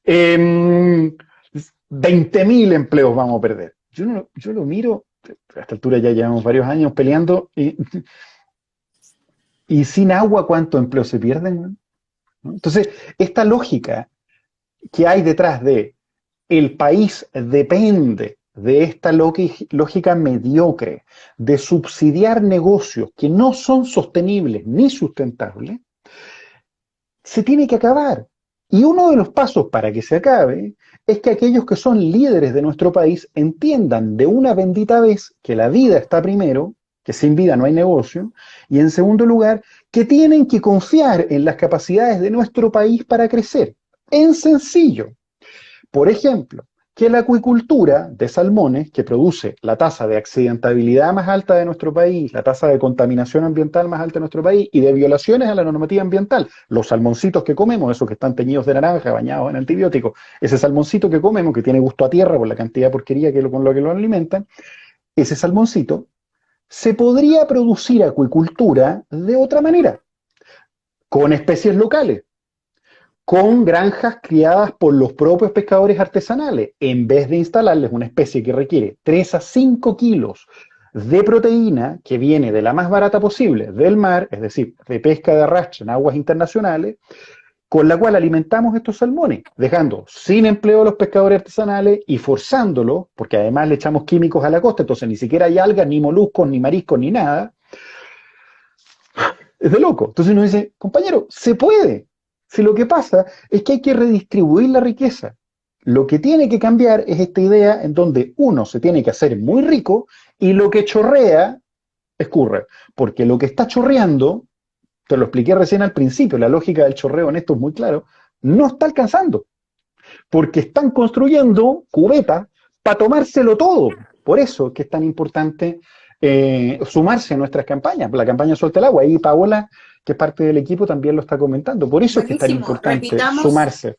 20.000 empleos vamos a perder. Yo lo miro, a esta altura ya llevamos varios años peleando, y sin agua, ¿cuántos empleos se pierden? ¿No? Entonces, esta lógica que hay detrás de el país depende de esta lógica mediocre de subsidiar negocios que no son sostenibles ni sustentables, se tiene que acabar. Y uno de los pasos para que se acabe es que aquellos que son líderes de nuestro país entiendan de una bendita vez que la vida está primero, que sin vida no hay negocio, y en segundo lugar, que tienen que confiar en las capacidades de nuestro país para crecer. En sencillo, por ejemplo, que la acuicultura de salmones, que produce la tasa de accidentabilidad más alta de nuestro país, la tasa de contaminación ambiental más alta de nuestro país y de violaciones a la normativa ambiental, los salmoncitos que comemos, esos que están teñidos de naranja, bañados en antibióticos, ese salmoncito que comemos, que tiene gusto a tierra por la cantidad de porquería con lo que lo alimentan, ese salmoncito se podría producir acuicultura de otra manera, con especies locales, con granjas criadas por los propios pescadores artesanales, en vez de instalarles una especie que requiere 3 a 5 kilos de proteína que viene de la más barata posible, del mar, es decir, de pesca de arrastre en aguas internacionales, con la cual alimentamos estos salmones, dejando sin empleo a los pescadores artesanales y forzándolos, porque además le echamos químicos a la costa, entonces ni siquiera hay algas, ni moluscos, ni mariscos, ni nada. Es de loco. Entonces uno dice, compañero, se puede. Si lo que pasa es que hay que redistribuir la riqueza. Lo que tiene que cambiar es esta idea en donde uno se tiene que hacer muy rico y lo que chorrea escurre. Porque lo que está chorreando, te lo expliqué recién al principio, la lógica del chorreo en esto es muy claro, no está alcanzando. Porque están construyendo cubetas para tomárselo todo. Por eso es que es tan importante sumarse a nuestras campañas. La campaña Suelta el Agua. Y Paola, que es parte del equipo, también lo está comentando. Por eso es que es tan Buenísimo. importante sumarse.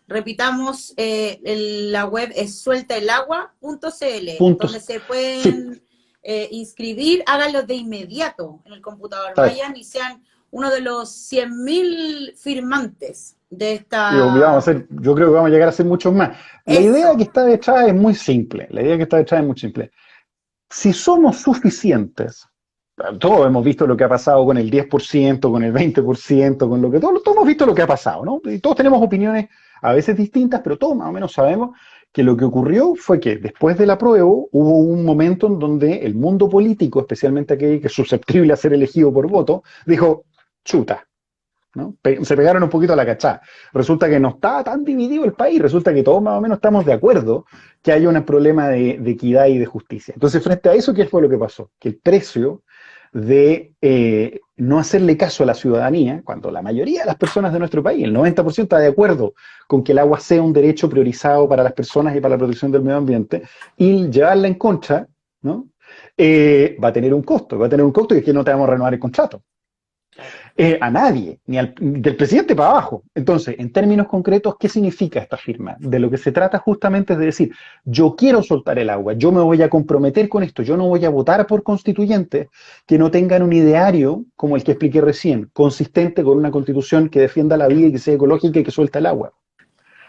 Repitamos, la web es sueltaelagua.cl, Puntos. donde se Sí. pueden inscribir, háganlo de inmediato en el computador, Tal. vayan y sean uno de los 100.000 firmantes de esta... Yo creo que vamos a llegar a ser muchos más. La idea que está detrás es muy simple. Si somos suficientes, todos hemos visto lo que ha pasado con el 10%, con el 20%, con lo que todos hemos visto lo que ha pasado, ¿no? Y todos tenemos opiniones a veces distintas, pero todos más o menos sabemos que lo que ocurrió fue que después del apruebo hubo un momento en donde el mundo político, especialmente aquel que es susceptible a ser elegido por voto, dijo, chuta, ¿no? Se pegaron un poquito a la cachá. Resulta que no está tan dividido el país, resulta que todos más o menos estamos de acuerdo que hay un problema de equidad y de justicia. Entonces, frente a eso, ¿qué fue lo que pasó? Que el precio de no hacerle caso a la ciudadanía, cuando la mayoría de las personas de nuestro país, el 90% está de acuerdo con que el agua sea un derecho priorizado para las personas y para la protección del medio ambiente, y llevarla en contra, ¿no? Va a tener un costo, y es que no te vamos a renovar el contrato. A nadie, del presidente para abajo. Entonces, en términos concretos, ¿qué significa esta firma? De lo que se trata justamente es de decir, yo quiero soltar el agua, yo me voy a comprometer con esto, yo no voy a votar por constituyentes que no tengan un ideario, como el que expliqué recién, consistente con una constitución que defienda la vida y que sea ecológica y que suelta el agua.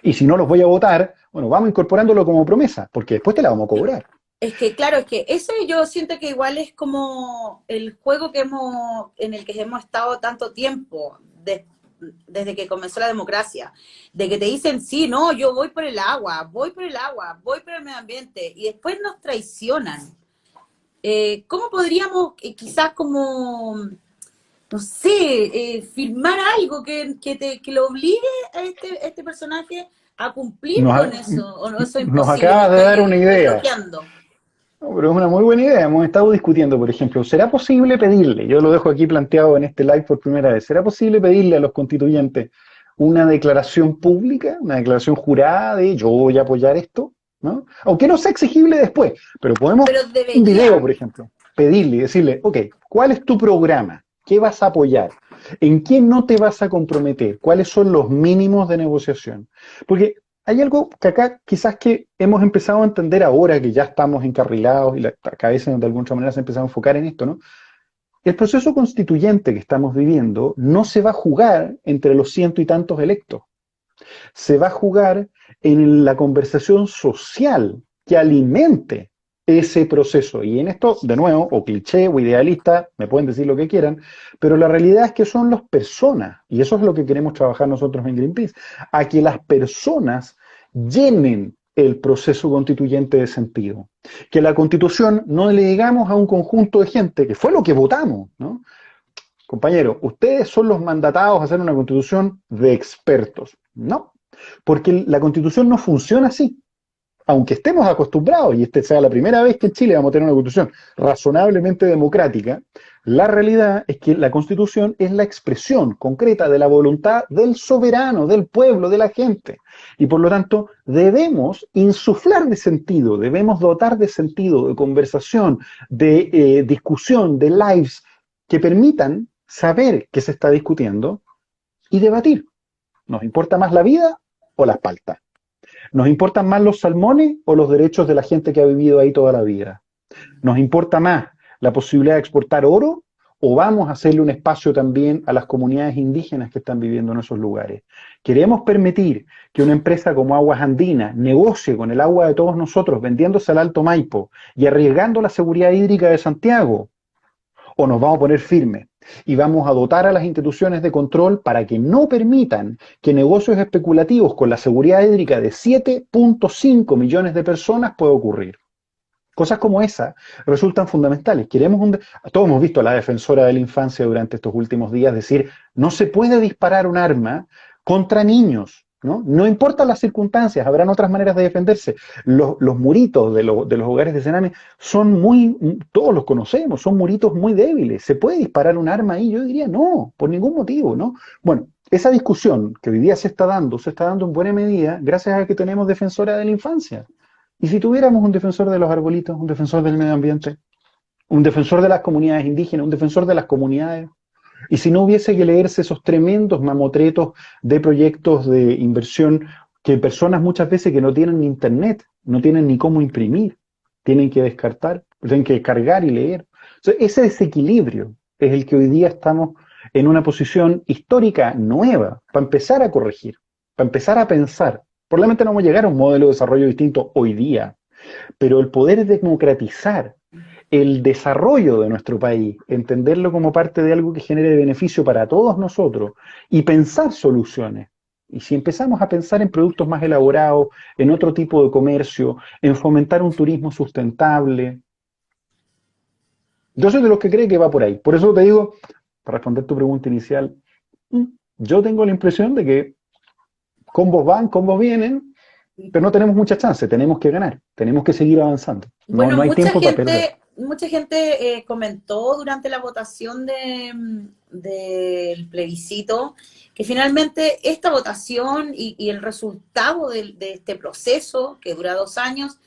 Y si no los voy a votar, bueno, vamos incorporándolo como promesa, porque después te la vamos a cobrar. Es que, claro, es que eso yo siento que igual es como el juego en el que hemos estado tanto tiempo, desde que comenzó la democracia, de que te dicen, sí, no, yo voy por el agua, voy por el medio ambiente, y después nos traicionan. ¿Cómo podríamos quizás como, no sé, firmar algo que lo obligue a este personaje a cumplir con eso? ¿O no, eso es nos imposible? acabas de dar una idea. Bloqueando. No, pero es una muy buena idea. Hemos estado discutiendo, por ejemplo, ¿será posible pedirle, yo lo dejo aquí planteado en este live por primera vez, ¿será posible pedirle a los constituyentes una declaración pública, una declaración jurada de yo voy a apoyar esto? ¿No? Aunque no sea exigible después, pero podemos, un video, por ejemplo, pedirle y decirle, ok, ¿cuál es tu programa? ¿Qué vas a apoyar? ¿En qué no te vas a comprometer? ¿Cuáles son los mínimos de negociación? Porque hay algo que acá quizás que hemos empezado a entender ahora que ya estamos encarrilados y la cabeza de alguna manera se ha empezado a enfocar en esto, ¿no? El proceso constituyente que estamos viviendo no se va a jugar entre los ciento y tantos electos. Se va a jugar en la conversación social que alimente ese proceso. Y en esto, de nuevo, o cliché o idealista, me pueden decir lo que quieran, pero la realidad es que son las personas, y eso es lo que queremos trabajar nosotros en Greenpeace, a que las personas llenen el proceso constituyente de sentido. Que la Constitución no le digamos a un conjunto de gente, que fue lo que votamos, ¿no? Compañeros, ustedes son los mandatados a hacer una Constitución de expertos. No, porque la Constitución no funciona así. Aunque estemos acostumbrados, y esta sea la primera vez que en Chile vamos a tener una constitución razonablemente democrática, la realidad es que la constitución es la expresión concreta de la voluntad del soberano, del pueblo, de la gente. Y por lo tanto, debemos insuflar de sentido, debemos dotar de sentido, de conversación, de discusión, de lives, que permitan saber qué se está discutiendo y debatir. ¿Nos importa más la vida o las paltas? ¿Nos importan más los salmones o los derechos de la gente que ha vivido ahí toda la vida? ¿Nos importa más la posibilidad de exportar oro ¿O vamos a hacerle un espacio también a las comunidades indígenas que están viviendo en esos lugares? ¿Queremos permitir que una empresa como Aguas Andinas negocie con el agua de todos nosotros, vendiéndose al Alto Maipo y arriesgando la seguridad hídrica de Santiago? ¿O nos vamos a poner firmes y vamos a dotar a las instituciones de control para que no permitan que negocios especulativos con la seguridad hídrica de 7.5 millones de personas pueda ocurrir? Cosas como esa resultan fundamentales. Todos hemos visto a la defensora de la infancia durante estos últimos días decir, no se puede disparar un arma contra niños, ¿no? No importan las circunstancias, habrán otras maneras de defenderse. Los muritos de los hogares de Sename son todos los conocemos, son muritos muy débiles. ¿Se puede disparar un arma ahí? Yo diría no, por ningún motivo, ¿no? Bueno, esa discusión que hoy día se está dando en buena medida gracias a que tenemos defensora de la infancia. ¿Y si tuviéramos un defensor de los arbolitos, un defensor del medio ambiente, un defensor de las comunidades indígenas, un defensor de las comunidades? Y si no hubiese que leerse esos tremendos mamotretos de proyectos de inversión que personas muchas veces que no tienen ni internet, no tienen ni cómo imprimir, tienen que descartar, tienen que descargar y leer. O sea, ese desequilibrio es el que hoy día estamos en una posición histórica nueva, para empezar a corregir, para empezar a pensar. Probablemente no vamos a llegar a un modelo de desarrollo distinto hoy día, pero el poder democratizar el desarrollo de nuestro país, entenderlo como parte de algo que genere beneficio para todos nosotros y pensar soluciones. Y si empezamos a pensar en productos más elaborados, en otro tipo de comercio, en fomentar un turismo sustentable, yo soy de los que cree que va por ahí. Por eso te digo, para responder tu pregunta inicial, yo tengo la impresión de que combos van, combos vienen, pero no tenemos mucha chance, tenemos que ganar, tenemos que seguir avanzando. Bueno, no hay tiempo para perder. Mucha gente comentó durante la votación del plebiscito que finalmente esta votación y el resultado de este proceso, que dura 2 años,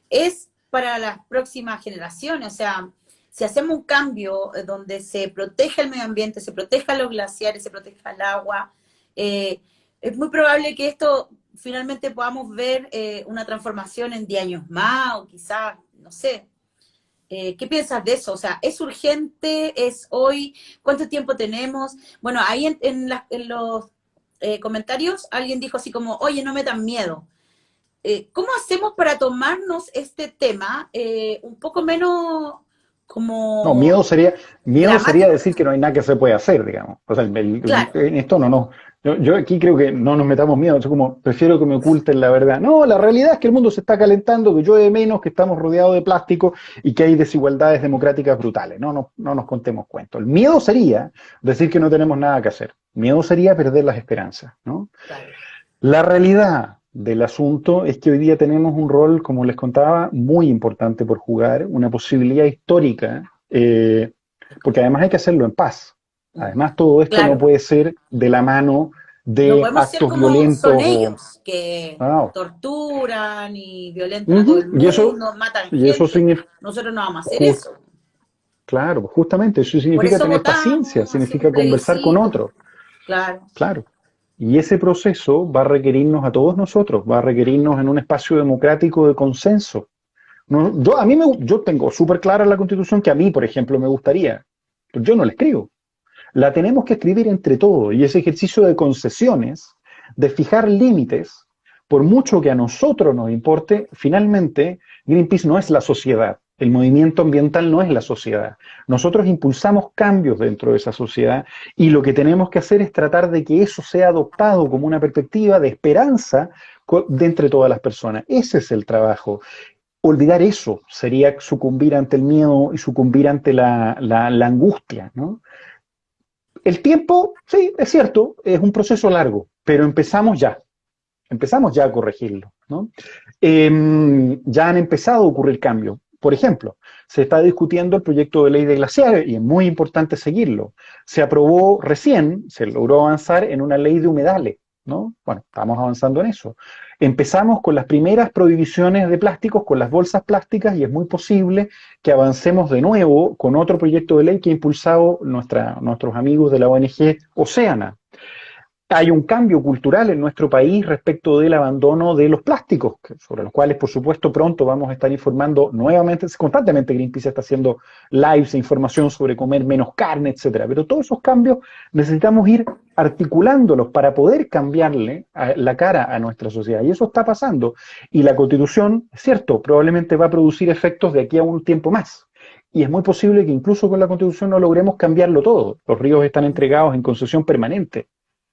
es para las próximas generaciones. O sea, si hacemos un cambio donde se proteja el medio ambiente, se proteja los glaciares, se proteja el agua, es muy probable que esto finalmente podamos ver una transformación en 10 años más, o quizás, no sé. ¿Qué piensas de eso? O sea, ¿es urgente? ¿Es hoy? ¿Cuánto tiempo tenemos? Bueno, ahí en los comentarios alguien dijo así como, oye, no metan miedo. ¿Cómo hacemos para tomarnos este tema un poco menos como... No, miedo sería decir que no hay nada que se puede hacer, digamos. O sea, Claro. en esto no. Yo aquí creo que no nos metamos miedo, yo como prefiero que me oculten la verdad. No, la realidad es que el mundo se está calentando, que llueve menos, que estamos rodeados de plástico y que hay desigualdades democráticas brutales. No nos contemos cuentos. El miedo sería decir que no tenemos nada que hacer. Miedo sería perder las esperanzas, ¿no? Claro. La realidad del asunto es que hoy día tenemos un rol, como les contaba, muy importante por jugar, una posibilidad histórica, porque además hay que hacerlo en paz. Además, todo esto Claro. no puede ser de la mano No de podemos ser actos como violentos. son ellos, que No. torturan y violentan a todo el Y eso, mundo, matan y eso gente. significa, Nosotros no vamos a hacer eso. claro, justamente, eso Por significa eso tener paciencia, votamos, hacemos un significa conversar con plebiscito. otros. Claro. Claro. Y ese proceso va a requerirnos a todos nosotros, va a requerirnos en un espacio democrático de consenso. No, yo tengo súper clara la Constitución que a mí, por ejemplo, me gustaría, pero yo no la escribo. La tenemos que escribir entre todos y ese ejercicio de concesiones, de fijar límites, por mucho que a nosotros nos importe, finalmente Greenpeace no es la sociedad, el movimiento ambiental no es la sociedad. Nosotros impulsamos cambios dentro de esa sociedad y lo que tenemos que hacer es tratar de que eso sea adoptado como una perspectiva de esperanza de entre todas las personas. Ese es el trabajo. Olvidar eso sería sucumbir ante el miedo y sucumbir ante la angustia, ¿no? El tiempo, sí, es cierto, es un proceso largo, pero empezamos ya a corregirlo, ¿no? Ya han empezado a ocurrir cambios. Por ejemplo, se está discutiendo el proyecto de ley de glaciares y es muy importante seguirlo. Se aprobó recién, se logró avanzar en una ley de humedales, ¿no? Bueno, estamos avanzando en eso. Empezamos con las primeras prohibiciones de plásticos, con las bolsas plásticas, y es muy posible que avancemos de nuevo con otro proyecto de ley que ha impulsado nuestros amigos de la ONG Oceana. Hay un cambio cultural en nuestro país respecto del abandono de los plásticos, sobre los cuales, por supuesto, pronto vamos a estar informando nuevamente, constantemente Greenpeace está haciendo lives e información sobre comer menos carne, etcétera. Pero todos esos cambios necesitamos ir articulándolos para poder cambiarle la cara a nuestra sociedad. Y eso está pasando. Y la Constitución, es cierto, probablemente va a producir efectos de aquí a un tiempo más. Y es muy posible que incluso con la Constitución no logremos cambiarlo todo. Los ríos están entregados en concesión permanente.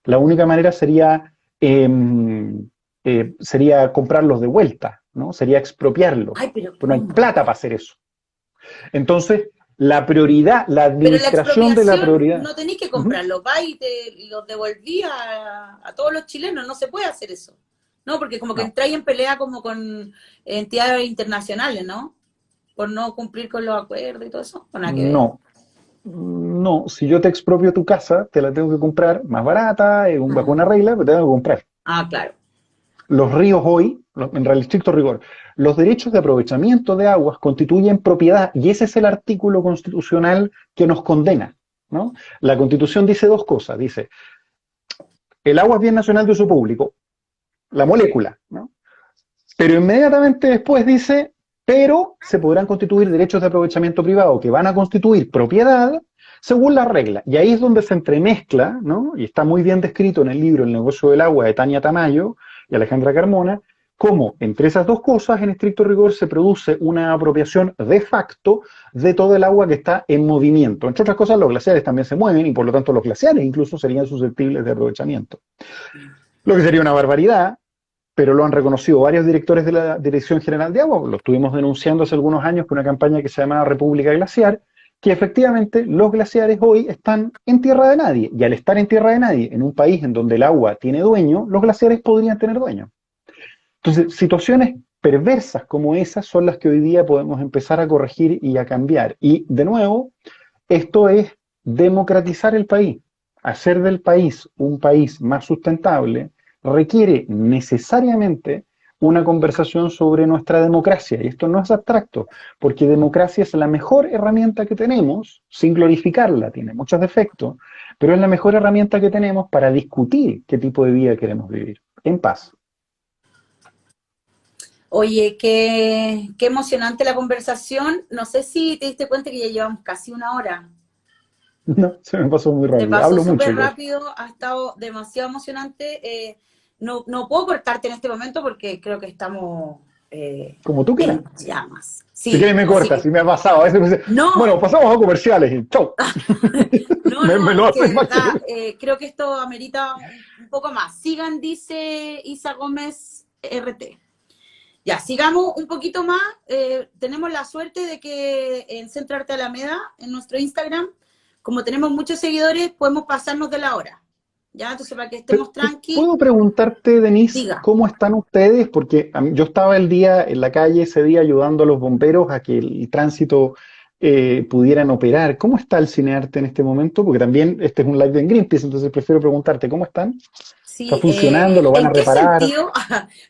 La única manera sería comprarlos de vuelta, ¿no? Sería expropiarlos. Ay, pero Pero no hay ¿cómo? plata para hacer eso. Entonces, la prioridad, la Pero la administración de la expropiación prioridad. no tenéis que Uh-huh. comprarlos, va y te los devolví a todos los chilenos, no se puede hacer eso. No, porque como que No, entráis en pelea como con entidades internacionales, ¿no? Por no cumplir con los acuerdos y todo eso, con nada que ver. no, no. Si yo te expropio tu casa, te la tengo que comprar más barata, bajo Ah, una regla, pero te tengo que comprar. ah, claro. Los ríos hoy, en estricto rigor, los derechos de aprovechamiento de aguas constituyen propiedad y ese es el artículo constitucional que nos condena, ¿no? La Constitución dice dos cosas, dice, el agua es bien nacional de uso público, la molécula, ¿no? Pero inmediatamente después dice, pero se podrán constituir derechos de aprovechamiento privado que van a constituir propiedad según la regla. Y ahí es donde se entremezcla, ¿no? Y está muy bien descrito en el libro El negocio del agua de Tania Tamayo y Alejandra Carmona, cómo entre esas dos cosas, en estricto rigor, se produce una apropiación de facto de todo el agua que está en movimiento. Entre otras cosas, los glaciares también se mueven y por lo tanto los glaciares incluso serían susceptibles de aprovechamiento. Lo que sería una barbaridad, pero lo han reconocido varios directores de la Dirección General de Agua, lo estuvimos denunciando hace algunos años con una campaña que se llamaba República Glaciar, que efectivamente los glaciares hoy están en tierra de nadie, y al estar en tierra de nadie, en un país en donde el agua tiene dueño, los glaciares podrían tener dueño. Entonces, situaciones perversas como esas son las que hoy día podemos empezar a corregir y a cambiar. Y, de nuevo, esto es democratizar el país. Hacer del país un país más sustentable requiere necesariamente una conversación sobre nuestra democracia. Y esto no es abstracto, porque democracia es la mejor herramienta que tenemos, sin glorificarla, tiene muchos defectos, pero es la mejor herramienta que tenemos para discutir qué tipo de vida queremos vivir, en paz. Oye, qué emocionante la conversación. No sé si te diste cuenta que ya llevamos casi una hora. No, se me pasó muy Se rápido. pasó Hablo mucho súper yo. rápido, ha estado demasiado emocionante. No puedo cortarte en este momento porque creo que estamos Como tú quieras. en llamas. Si Sí, quieres me así cortas, que si me ha pasado. A veces me dice, bueno, no, pasamos a comerciales y chau. no, Me lo es que haces de más verdad que... creo que esto amerita un poco más. Sigan, dice Isa Gómez RT. Ya, sigamos un poquito más. Tenemos la suerte de que en Centro Arte Alameda, en nuestro Instagram, como tenemos muchos seguidores, podemos pasarnos de la hora. ¿Ya? Entonces, para que estemos tranqui, ¿Puedo preguntarte, Denise, diga. cómo están ustedes? Porque yo estaba el día en la calle ese día ayudando a los bomberos a que el tránsito pudieran operar. ¿Cómo está el cinearte en este momento? Porque también este es un live en Greenpeace, entonces prefiero preguntarte, ¿cómo están? ¿Está Sí, funcionando? ¿Lo van a ¿en qué reparar? sentido?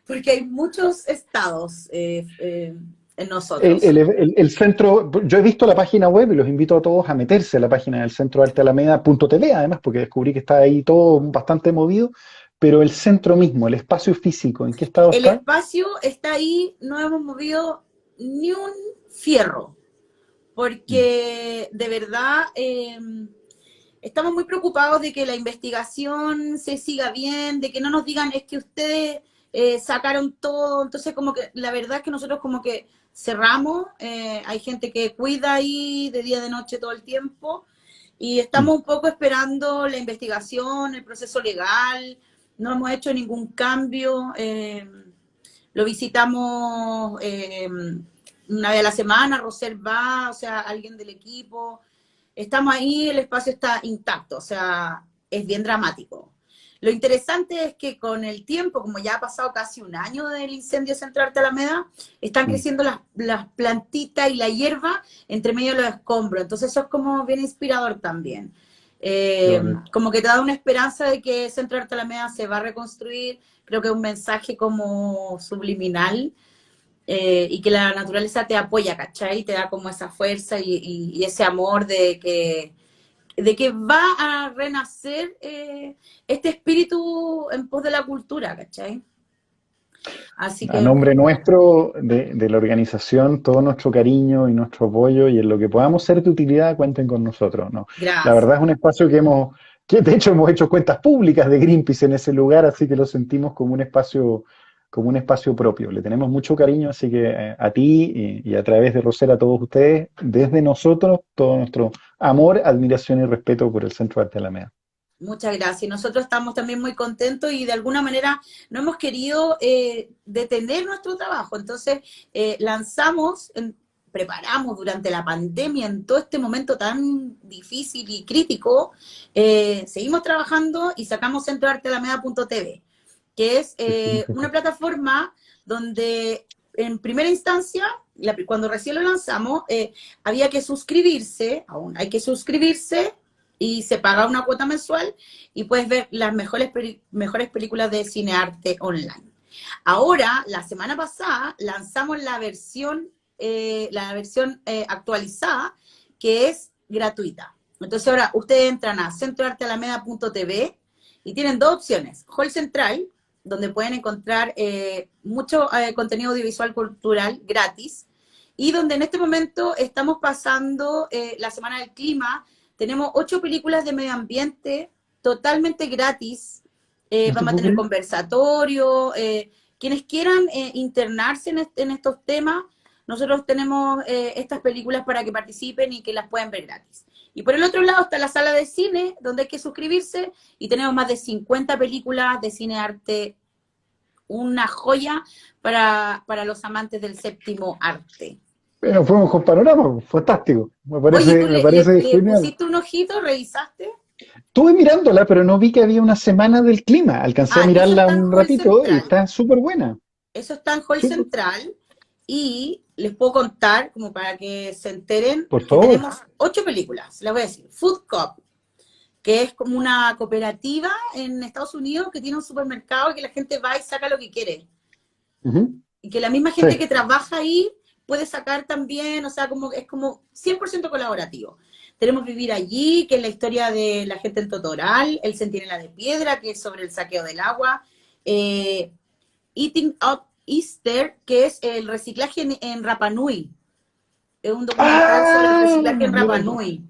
Porque hay muchos estados en El, nosotros. el- el centro, yo he visto la página web y los invito a todos a meterse a la página del Centro de Arte Alameda.tv, además, porque descubrí que está ahí todo bastante movido, pero el centro mismo, el espacio físico, ¿en qué estado El está? espacio está ahí, no hemos movido ni un fierro, Mm, porque de verdad estamos muy preocupados de que la investigación se siga bien, de que no nos digan es que ustedes sacaron todo, entonces como que la verdad es que nosotros como que cerramos, hay gente que cuida ahí de día de noche todo el tiempo y mm, estamos un poco esperando la investigación, el proceso legal, no hemos hecho ningún cambio, lo visitamos una vez a la semana, Rosel va, o sea, alguien del equipo, estamos ahí, el espacio está intacto, o sea, es bien dramático. Lo interesante es que con el tiempo, como ya ha pasado casi un año del incendio de Centro Arte Alameda, están mm, creciendo las plantitas y la hierba entre medio de los escombros. Entonces eso es como bien inspirador también. qué bonito. Como que te da una esperanza de que Centro Arte Alameda se va a reconstruir. Creo que es un mensaje como subliminal y que la naturaleza te apoya, ¿cachai? Te da como esa fuerza y ese amor de que va a renacer este espíritu en pos de la cultura, ¿cachai? Así A que, nombre nuestro, de la organización, todo nuestro cariño y nuestro apoyo y en lo que podamos ser de utilidad, cuenten con nosotros, ¿no? La gracias. verdad es un espacio que de hecho hemos hecho cuentas públicas de Greenpeace en ese lugar, así que lo sentimos como un espacio propio. Le tenemos mucho cariño, así que a ti y a través de Rosera a todos ustedes, desde nosotros, todo nuestro amor, admiración y respeto por el Centro de Arte Alameda. Muchas gracias. Nosotros estamos también muy contentos y de alguna manera no hemos querido detener nuestro trabajo. Entonces, preparamos durante la pandemia, en todo este momento tan difícil y crítico, seguimos trabajando y sacamos centroartealameda.tv, que es una plataforma donde en primera instancia, cuando recién lo lanzamos, había que suscribirse, aún hay que suscribirse, y se paga una cuota mensual y puedes ver las mejores películas de cinearte online. Ahora, la semana pasada, lanzamos la versión actualizada, que es gratuita. Entonces ahora ustedes entran a centroartealameda.tv y tienen dos opciones. Hall Central, donde pueden encontrar mucho contenido audiovisual cultural gratis, y donde en este momento estamos pasando la Semana del Clima. Tenemos 8 películas de medio ambiente totalmente gratis. ¿No te Vamos a puedo tener creer? conversatorios. Quienes quieran internarse en estos temas, nosotros tenemos estas películas para que participen y que las puedan ver gratis. Y por el otro lado está la sala de cine, donde hay que suscribirse, y tenemos más de 50 películas de cine arte, una joya para los amantes del séptimo arte. Bueno, fuimos con panorama, fantástico. Oye, ¿tú Me parece le genial. pusiste un ojito, revisaste? Estuve mirándola, pero no vi que había una semana del clima. Alcancé a Ah, eso mirarla está en un Hall ratito y Central. está súper buena. Eso está en Hall Súper, Central. Y les puedo contar, como para que se enteren, por que favor. tenemos 8 películas. Les voy a decir. Food Cop, que es como una cooperativa en Estados Unidos que tiene un supermercado y que la gente va y saca lo que quiere. Ujú. Y que la misma Sí, gente que trabaja ahí puede sacar también, o sea, es como 100% colaborativo. Tenemos Vivir Allí, que es la historia de la gente en Totoral, El Centinela de Piedra, que es sobre el saqueo del agua, eh, Eating Up Easter, que es el reciclaje en Rapa Nui. Es un documental sobre el Ah, reciclaje en mira Rapa tú. Nui.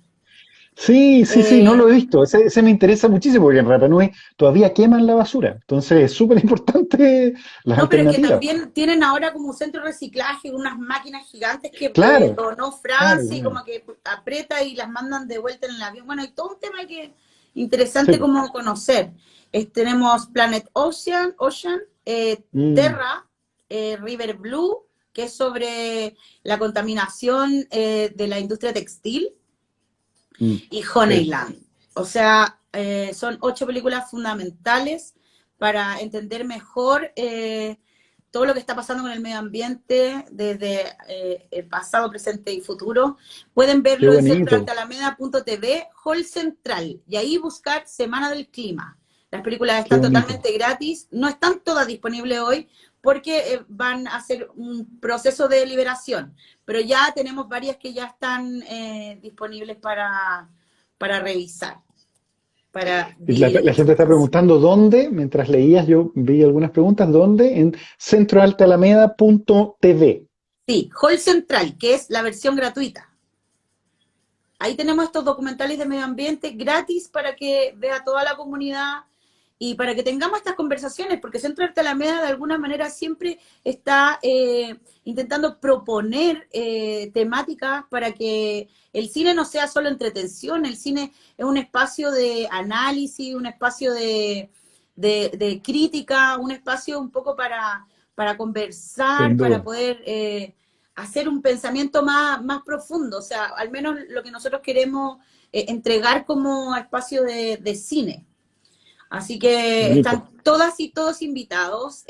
Sí, no Eh, lo he visto. Ese me interesa muchísimo porque en Rapa Nui todavía queman la basura. Entonces es súper importante las no, pero es que alternativas. también tienen ahora como un centro de reciclaje, unas máquinas gigantes que Claro, donó claro, Francia y claro. como que aprieta y las mandan de vuelta en el avión. Bueno, hay todo un tema que Sí, interesante pues. como conocer. Tenemos Planet Ocean, Mm, Terra, River Blue, que es sobre la contaminación de la industria textil, mm, y sí, Honeyland. O sea, son 8 películas fundamentales para entender mejor todo lo que está pasando con el medio ambiente desde el pasado, presente y futuro. Pueden qué verlo en bonito. centroaltalameda.tv, Hall Central, y ahí buscar Semana del Clima. Las películas Qué están bonito. totalmente gratis, no están todas disponibles hoy porque van a hacer un proceso de liberación, pero ya tenemos varias que ya están disponibles para revisar, para Y vivir la la gente está experiencia. preguntando dónde, mientras leías yo vi algunas preguntas, ¿dónde? En centroaltalameda.tv. Sí, Hall Central, que es la versión gratuita. Ahí tenemos estos documentales de medio ambiente gratis para que vea toda la comunidad y para que tengamos estas conversaciones, porque Centro Arte Alameda de alguna manera siempre está intentando proponer temáticas para que el cine no sea solo entretención, el cine es un espacio de análisis, un espacio de crítica, un espacio un poco para conversar, Sin para duda. poder hacer un pensamiento más profundo, o sea, al menos lo que nosotros queremos entregar como espacio de cine. Así que Bonito. están todas y todos invitados,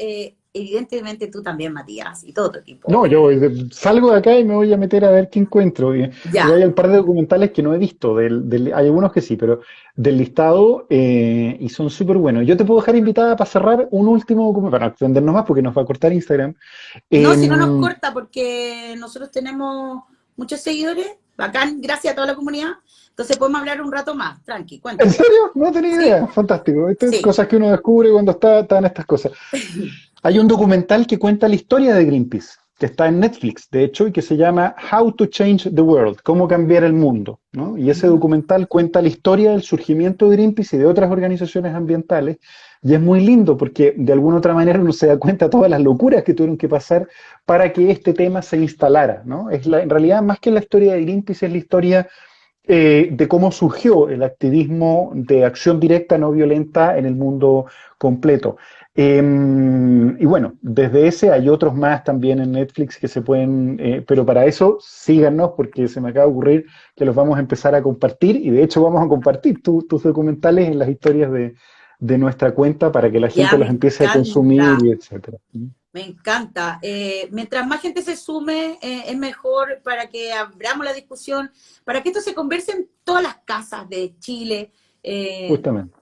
evidentemente tú también, Matías, y todo tu equipo. No, yo salgo de acá y me voy a meter a ver qué encuentro. Porque Ya. hay un par de documentales que no he visto. Hay algunos que sí, pero del listado y son súper buenos. Yo te puedo dejar invitada para cerrar un último documental, para extendernos más porque nos va a cortar Instagram. No, si no nos Em, corta, porque nosotros tenemos muchos seguidores, bacán, gracias a toda la comunidad. Entonces podemos hablar un rato más, tranqui, ¿En cuéntame. serio? No tenía Sí, idea. Fantástico. Estas sí. cosas que uno descubre cuando está en estas cosas. Hay un documental que cuenta la historia de Greenpeace, que está en Netflix, de hecho, y que se llama How to Change the World, cómo cambiar el mundo, ¿no? Y ese Ujú. documental cuenta la historia del surgimiento de Greenpeace y de otras organizaciones ambientales, y es muy lindo porque de alguna otra manera uno se da cuenta de todas las locuras que tuvieron que pasar para que este tema se instalara, ¿no? En realidad, más que la historia de Greenpeace, es la historia de cómo surgió el activismo de acción directa no violenta en el mundo completo. Y bueno, desde ese hay otros más también en Netflix que se pueden, pero para eso síganos porque se me acaba de ocurrir que los vamos a empezar a compartir y de hecho vamos a compartir tus documentales en las historias de nuestra cuenta para que la Ya, gente me los empiece a consumir encanta. y etcétera. Me encanta. Mientras más gente se sume, es mejor para que abramos la discusión, para que esto se converse en todas las casas de Chile. Eh, Justamente.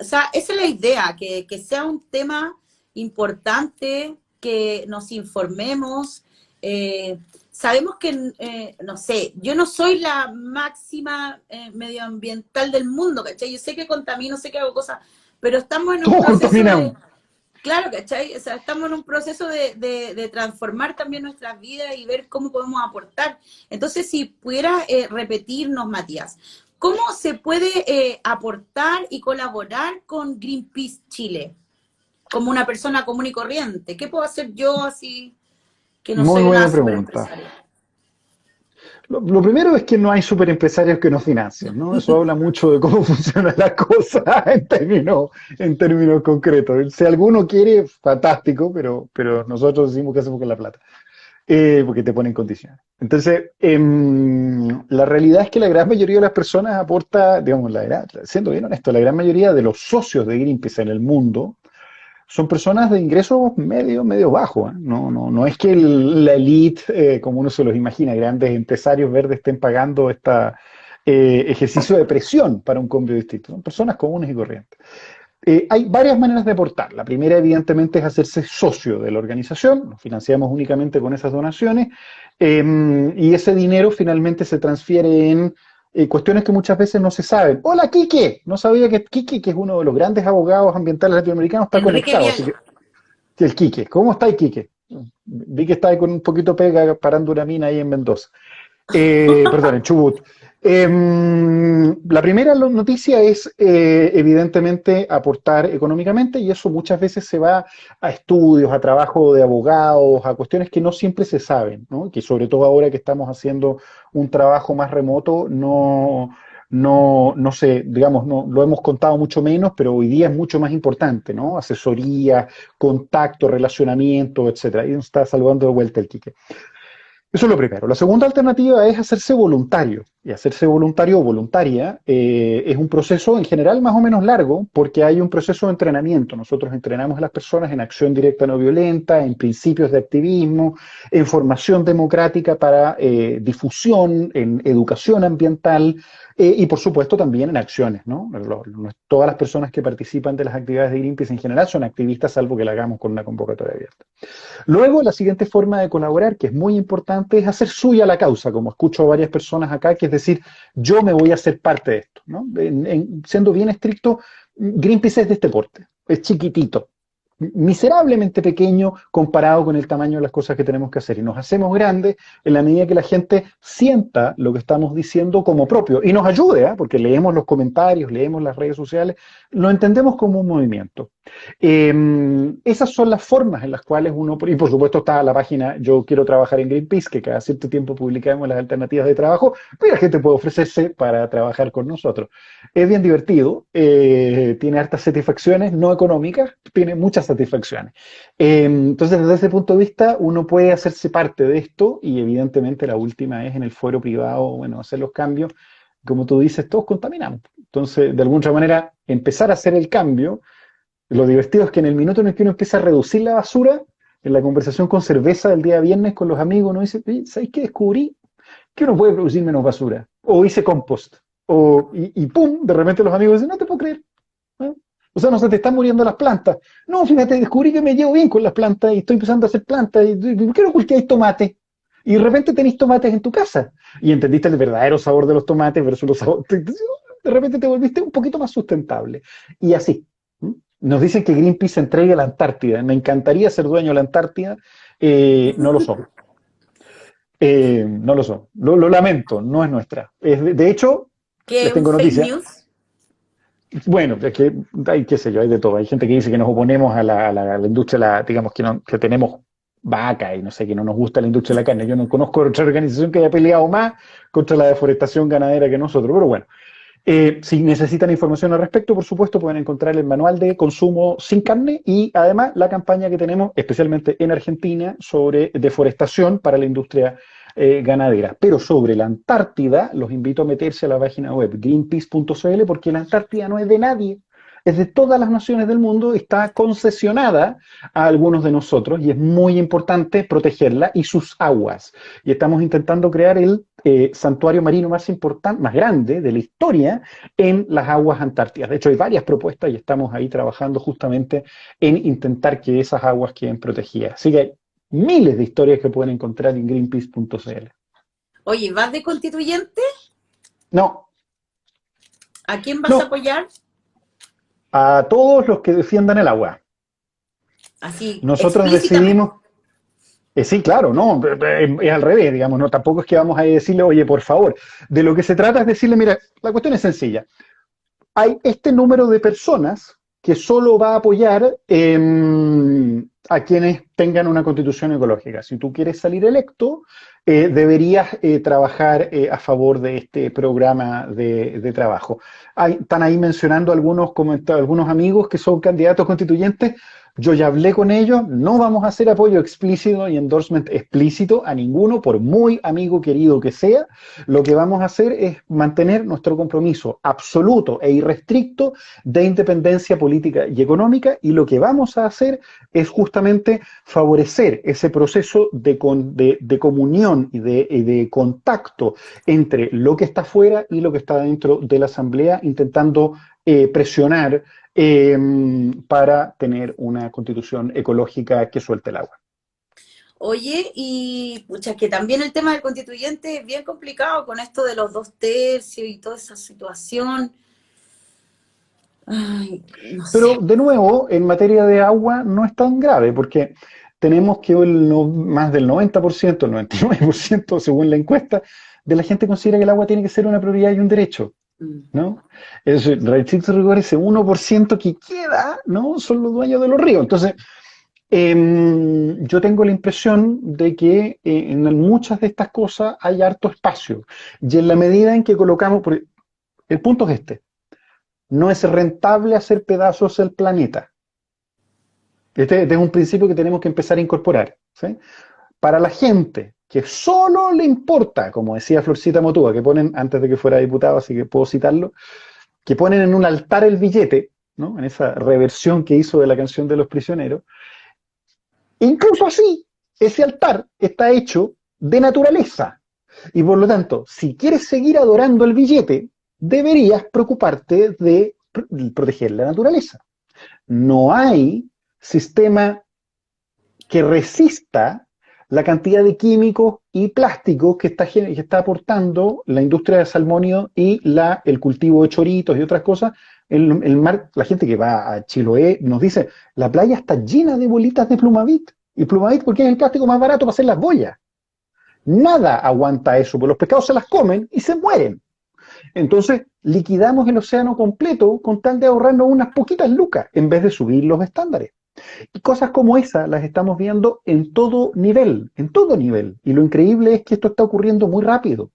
o sea, esa es la idea, que sea un tema importante, que nos informemos. Sabemos que, no sé, yo no soy la máxima medioambiental del mundo, ¿cachai? Yo sé que contamino, sé que hago cosas, pero estamos en un Todos proceso de, contaminamos. claro, ¿cachai? O sea, estamos en un proceso de transformar también nuestras vidas y ver cómo podemos aportar. Entonces, si pudieras repetirnos, Matías, ¿cómo se puede aportar y colaborar con Greenpeace Chile? Como una persona común y corriente. ¿Qué puedo hacer yo así que no Muy soy una buena super pregunta. empresaria? Lo primero es que no hay superempresarios que nos financien, ¿no? Eso habla mucho de cómo funciona la cosa en términos concretos. Si alguno quiere, fantástico, pero nosotros decimos que hacemos con la plata, porque te ponen condiciones. Entonces, la realidad es que la gran mayoría de las personas aporta, digamos, siendo bien honesto, la gran mayoría de los socios de Greenpeace en el mundo son personas de ingresos medio bajos. ¿Eh? No es que la elite, como uno se los imagina, grandes empresarios verdes estén pagando este ejercicio de presión para un cambio distinto. Son personas comunes y corrientes. Hay varias maneras de aportar. La primera, evidentemente, es hacerse socio de la organización. Nos financiamos únicamente con esas donaciones. Y ese dinero finalmente se transfiere en cuestiones que muchas veces no se saben. Hola, Quique. No sabía que Quique, que es uno de los grandes abogados ambientales latinoamericanos, está Enrique conectado. Así Vial. que, el Quique. ¿Cómo está el Quique? Vi que está ahí con un poquito pega parando una mina ahí en Mendoza. Perdón, en Chubut. La primera noticia es, evidentemente, aportar económicamente y eso muchas veces se va a estudios, a trabajo de abogados, a cuestiones que no siempre se saben, ¿no? Que sobre todo ahora que estamos haciendo un trabajo más remoto, no sé, digamos, no, lo hemos contado mucho menos, pero hoy día es mucho más importante, ¿no? Asesoría, contacto, relacionamiento, etcétera. Ahí nos está saludando de vuelta el Quique. Eso es lo primero. La segunda alternativa es hacerse voluntario. Y hacerse voluntario o voluntaria es un proceso en general más o menos largo porque hay un proceso de entrenamiento. Nosotros entrenamos a las personas en acción directa no violenta, en principios de activismo, en formación democrática para difusión, en educación ambiental y por supuesto también en acciones, ¿no? Todas las personas que participan de las actividades de Greenpeace en general son activistas salvo que la hagamos con una convocatoria abierta. Luego, la siguiente forma de colaborar, que es muy importante, es hacer suya la causa, como escucho a varias personas acá, que es decir, yo me voy a hacer parte de esto, ¿no? Siendo bien estricto, Greenpeace es de este porte, es chiquitito, miserablemente pequeño comparado con el tamaño de las cosas que tenemos que hacer. Y nos hacemos grandes en la medida que la gente sienta lo que estamos diciendo como propio y nos ayude, ¿eh? Porque leemos los comentarios, leemos las redes sociales, lo entendemos como un movimiento. Esas son las formas en las cuales uno, y por supuesto está la página Yo quiero trabajar en Greenpeace, que cada cierto tiempo publicamos las alternativas de trabajo, pero la gente puede ofrecerse para trabajar con nosotros. Es bien divertido, tiene hartas satisfacciones, no económicas, tiene muchas satisfacciones. Entonces, desde ese punto de vista, uno puede hacerse parte de esto y evidentemente la última es en el fuero privado, bueno, hacer los cambios. Como tú dices, todos contaminamos. Entonces, de alguna manera, empezar a hacer el cambio. Lo divertido es que en el minuto en el que uno empieza a reducir la basura, en la conversación con cerveza del día viernes con los amigos, uno dice, ¿sabes qué descubrí? Que uno puede producir menos basura. O hice compost. Y pum, de repente los amigos dicen, no te puedo creer. ¿Eh? O sea, no se te están muriendo las plantas. No, fíjate, descubrí que me llevo bien con las plantas y estoy empezando a hacer plantas. ¿Por qué no cultiváis tomate? Y de repente tenés tomates en tu casa y entendiste el verdadero sabor de los tomates versus los sabores. De repente te volviste un poquito más sustentable. Y así. Nos dicen que Greenpeace entregue la Antártida. Me encantaría ser dueño de la Antártida. No lo son. No lo son. Lo lamento, no es nuestra. De hecho, ¿Qué les es un tengo fake noticias. news? Bueno, es que hay, qué sé yo, hay de todo. Hay gente que dice que nos oponemos a la industria, digamos que, que tenemos vaca y no sé, que no nos gusta la industria de la carne. Yo no conozco otra organización que haya peleado más contra la deforestación ganadera que nosotros, pero bueno. Si necesitan información al respecto, por supuesto, pueden encontrar el manual de consumo sin carne y además la campaña que tenemos, especialmente en Argentina, sobre deforestación para la industria ganadera. Pero sobre la Antártida, los invito a meterse a la página web greenpeace.cl porque la Antártida no es de nadie. Es de todas las naciones del mundo, está concesionada a algunos de nosotros y es muy importante protegerla y sus aguas. Y estamos intentando crear el santuario marino más importante, más grande de la historia en las aguas antárticas. De hecho, hay varias propuestas y estamos ahí trabajando justamente en intentar que esas aguas queden protegidas. Así que hay miles de historias que pueden encontrar en greenpeace.cl. Oye, ¿vas de constituyente? No, ¿A quién vas a no, apoyar? a todos los que defiendan el agua. Así, Nosotros explícitamente. decidimos. Sí, claro, no, es al revés, digamos, no, tampoco es que vamos a decirle, oye, por favor, de lo que se trata es decirle, mira, la cuestión es sencilla, hay este número de personas que solo va a apoyar a quienes tengan una constitución ecológica. Si tú quieres salir electo, deberías trabajar a favor de este programa de trabajo. Están ahí mencionando algunos amigos que son candidatos constituyentes. Yo ya hablé con ellos, no vamos a hacer apoyo explícito y endorsement explícito a ninguno, por muy amigo querido que sea. Lo que vamos a hacer es mantener nuestro compromiso absoluto e irrestricto de independencia política y económica, y lo que vamos a hacer es justamente favorecer ese proceso de comunión y de contacto entre lo que está fuera y lo que está dentro de la Asamblea, intentando presionar para tener una constitución ecológica que suelte el agua. Oye, y pucha, que también el tema del constituyente es bien complicado con esto de los 2 tercios y toda esa situación. Ay, no sé. Pero de nuevo, en materia de agua no es tan grave, porque tenemos que más del 90%, el 99%, según la encuesta, de la gente considera que el agua tiene que ser una prioridad y un derecho, Mm. ¿no? Es restricto rigor, ese 1% que queda, ¿no? Son los dueños de los ríos. Entonces, yo tengo la impresión de que en muchas de estas cosas hay harto espacio. Y en la medida en que colocamos, el punto es este, no es rentable hacer pedazos el planeta. Este es un principio que tenemos que empezar a incorporar, ¿sí? Para la gente que solo le importa, como decía Florcita Motúa, que ponen, antes de que fuera diputado, así que puedo citarlo, que ponen en un altar el billete, ¿no? En esa reversión que hizo de la canción de los prisioneros. Incluso así, ese altar está hecho de naturaleza. Y por lo tanto, si quieres seguir adorando el billete, deberías preocuparte de proteger la naturaleza. No hay sistema que resista la cantidad de químicos y plásticos que está aportando la industria de salmonio y el cultivo de choritos y otras cosas. El mar, la gente que va a Chiloé nos dice, la playa está llena de bolitas de plumavit. Y plumavit porque es el plástico más barato para hacer las boyas. Nada aguanta eso, porque los pescados se las comen y se mueren. Entonces, liquidamos el océano completo con tal de ahorrarnos unas poquitas lucas en vez de subir los estándares. Y cosas como esa las estamos viendo en todo nivel, en todo nivel. Y lo increíble es que esto está ocurriendo muy rápido.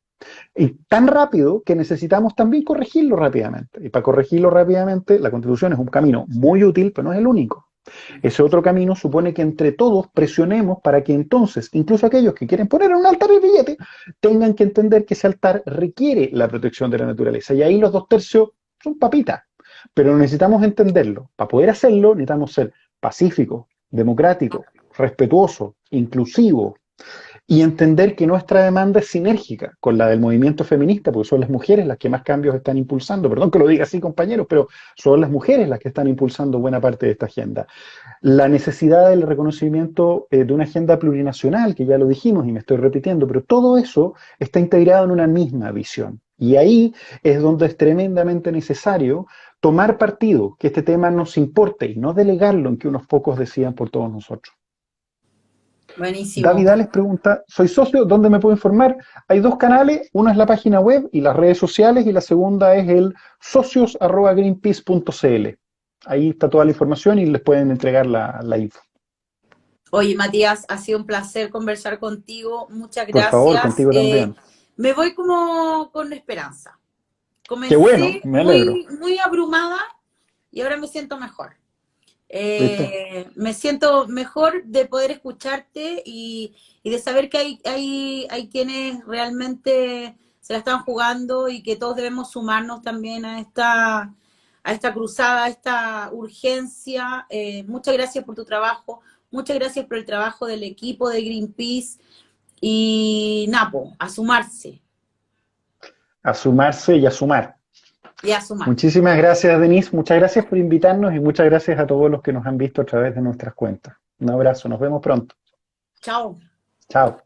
Y tan rápido que necesitamos también corregirlo rápidamente. Y para corregirlo rápidamente, la Constitución es un camino muy útil, pero no es el único. Ese otro camino supone que entre todos presionemos para que entonces, incluso aquellos que quieren poner en un altar el billete, tengan que entender que ese altar requiere la protección de la naturaleza. Y ahí los 2 tercios son papitas. Pero necesitamos entenderlo. Para poder hacerlo, necesitamos ser pacíficos, democráticos, respetuosos, inclusivos. y entender que nuestra demanda es sinérgica con la del movimiento feminista, porque son las mujeres las que más cambios están impulsando. Perdón que lo diga así, compañeros, pero son las mujeres las que están impulsando buena parte de esta agenda. La necesidad del reconocimiento de una agenda plurinacional, que ya lo dijimos y me estoy repitiendo, pero todo eso está integrado en una misma visión. Y ahí es donde es tremendamente necesario tomar partido, que este tema nos importe y no delegarlo en que unos pocos decidan por todos nosotros. Buenísimo. David Alex pregunta, soy socio, ¿dónde me puedo informar? Hay dos canales, uno es la página web y las redes sociales y la segunda es el socios@greenpeace.cl. Ahí está toda la información y les pueden entregar la info. Oye, Matías, ha sido un placer conversar contigo. Muchas Por favor, gracias. contigo también. Me voy como con esperanza. Qué bueno, Comencé me alegro. muy abrumada y ahora me siento mejor. ¿Viste? Me siento mejor de poder escucharte y de saber que hay quienes realmente se la están jugando y que todos debemos sumarnos también a esta cruzada, a esta urgencia. Muchas gracias por tu trabajo, muchas gracias por el trabajo del equipo de Greenpeace y Napo, a sumarse A sumarse y a sumar. y a sumar. Muchísimas gracias, Denise. Muchas gracias por invitarnos y muchas gracias a todos los que nos han visto a través de nuestras cuentas. Un abrazo, nos vemos pronto. Chao. Chao.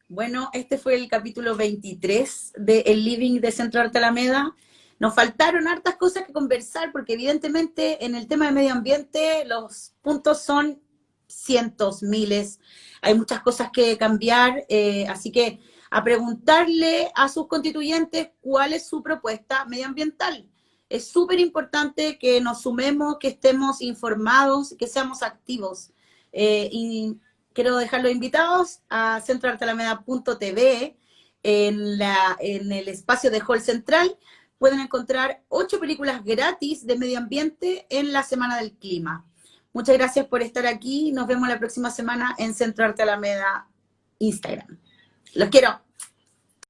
Bueno, este fue el capítulo 23 de El Living de Centro Arte Alameda. Nos faltaron hartas cosas que conversar porque evidentemente en el tema de medio ambiente los puntos son cientos, miles. Hay muchas cosas que cambiar, así que a preguntarle a sus constituyentes cuál es su propuesta medioambiental. Es súper importante que nos sumemos, que estemos informados, que seamos activos. Y quiero dejarlos invitados a centroartealameda.tv en el espacio de Hall Central. Pueden encontrar 8 películas gratis de medio ambiente en la Semana del Clima. Muchas gracias por estar aquí. Nos vemos la próxima semana en Centro Arte Alameda Instagram. Los quiero.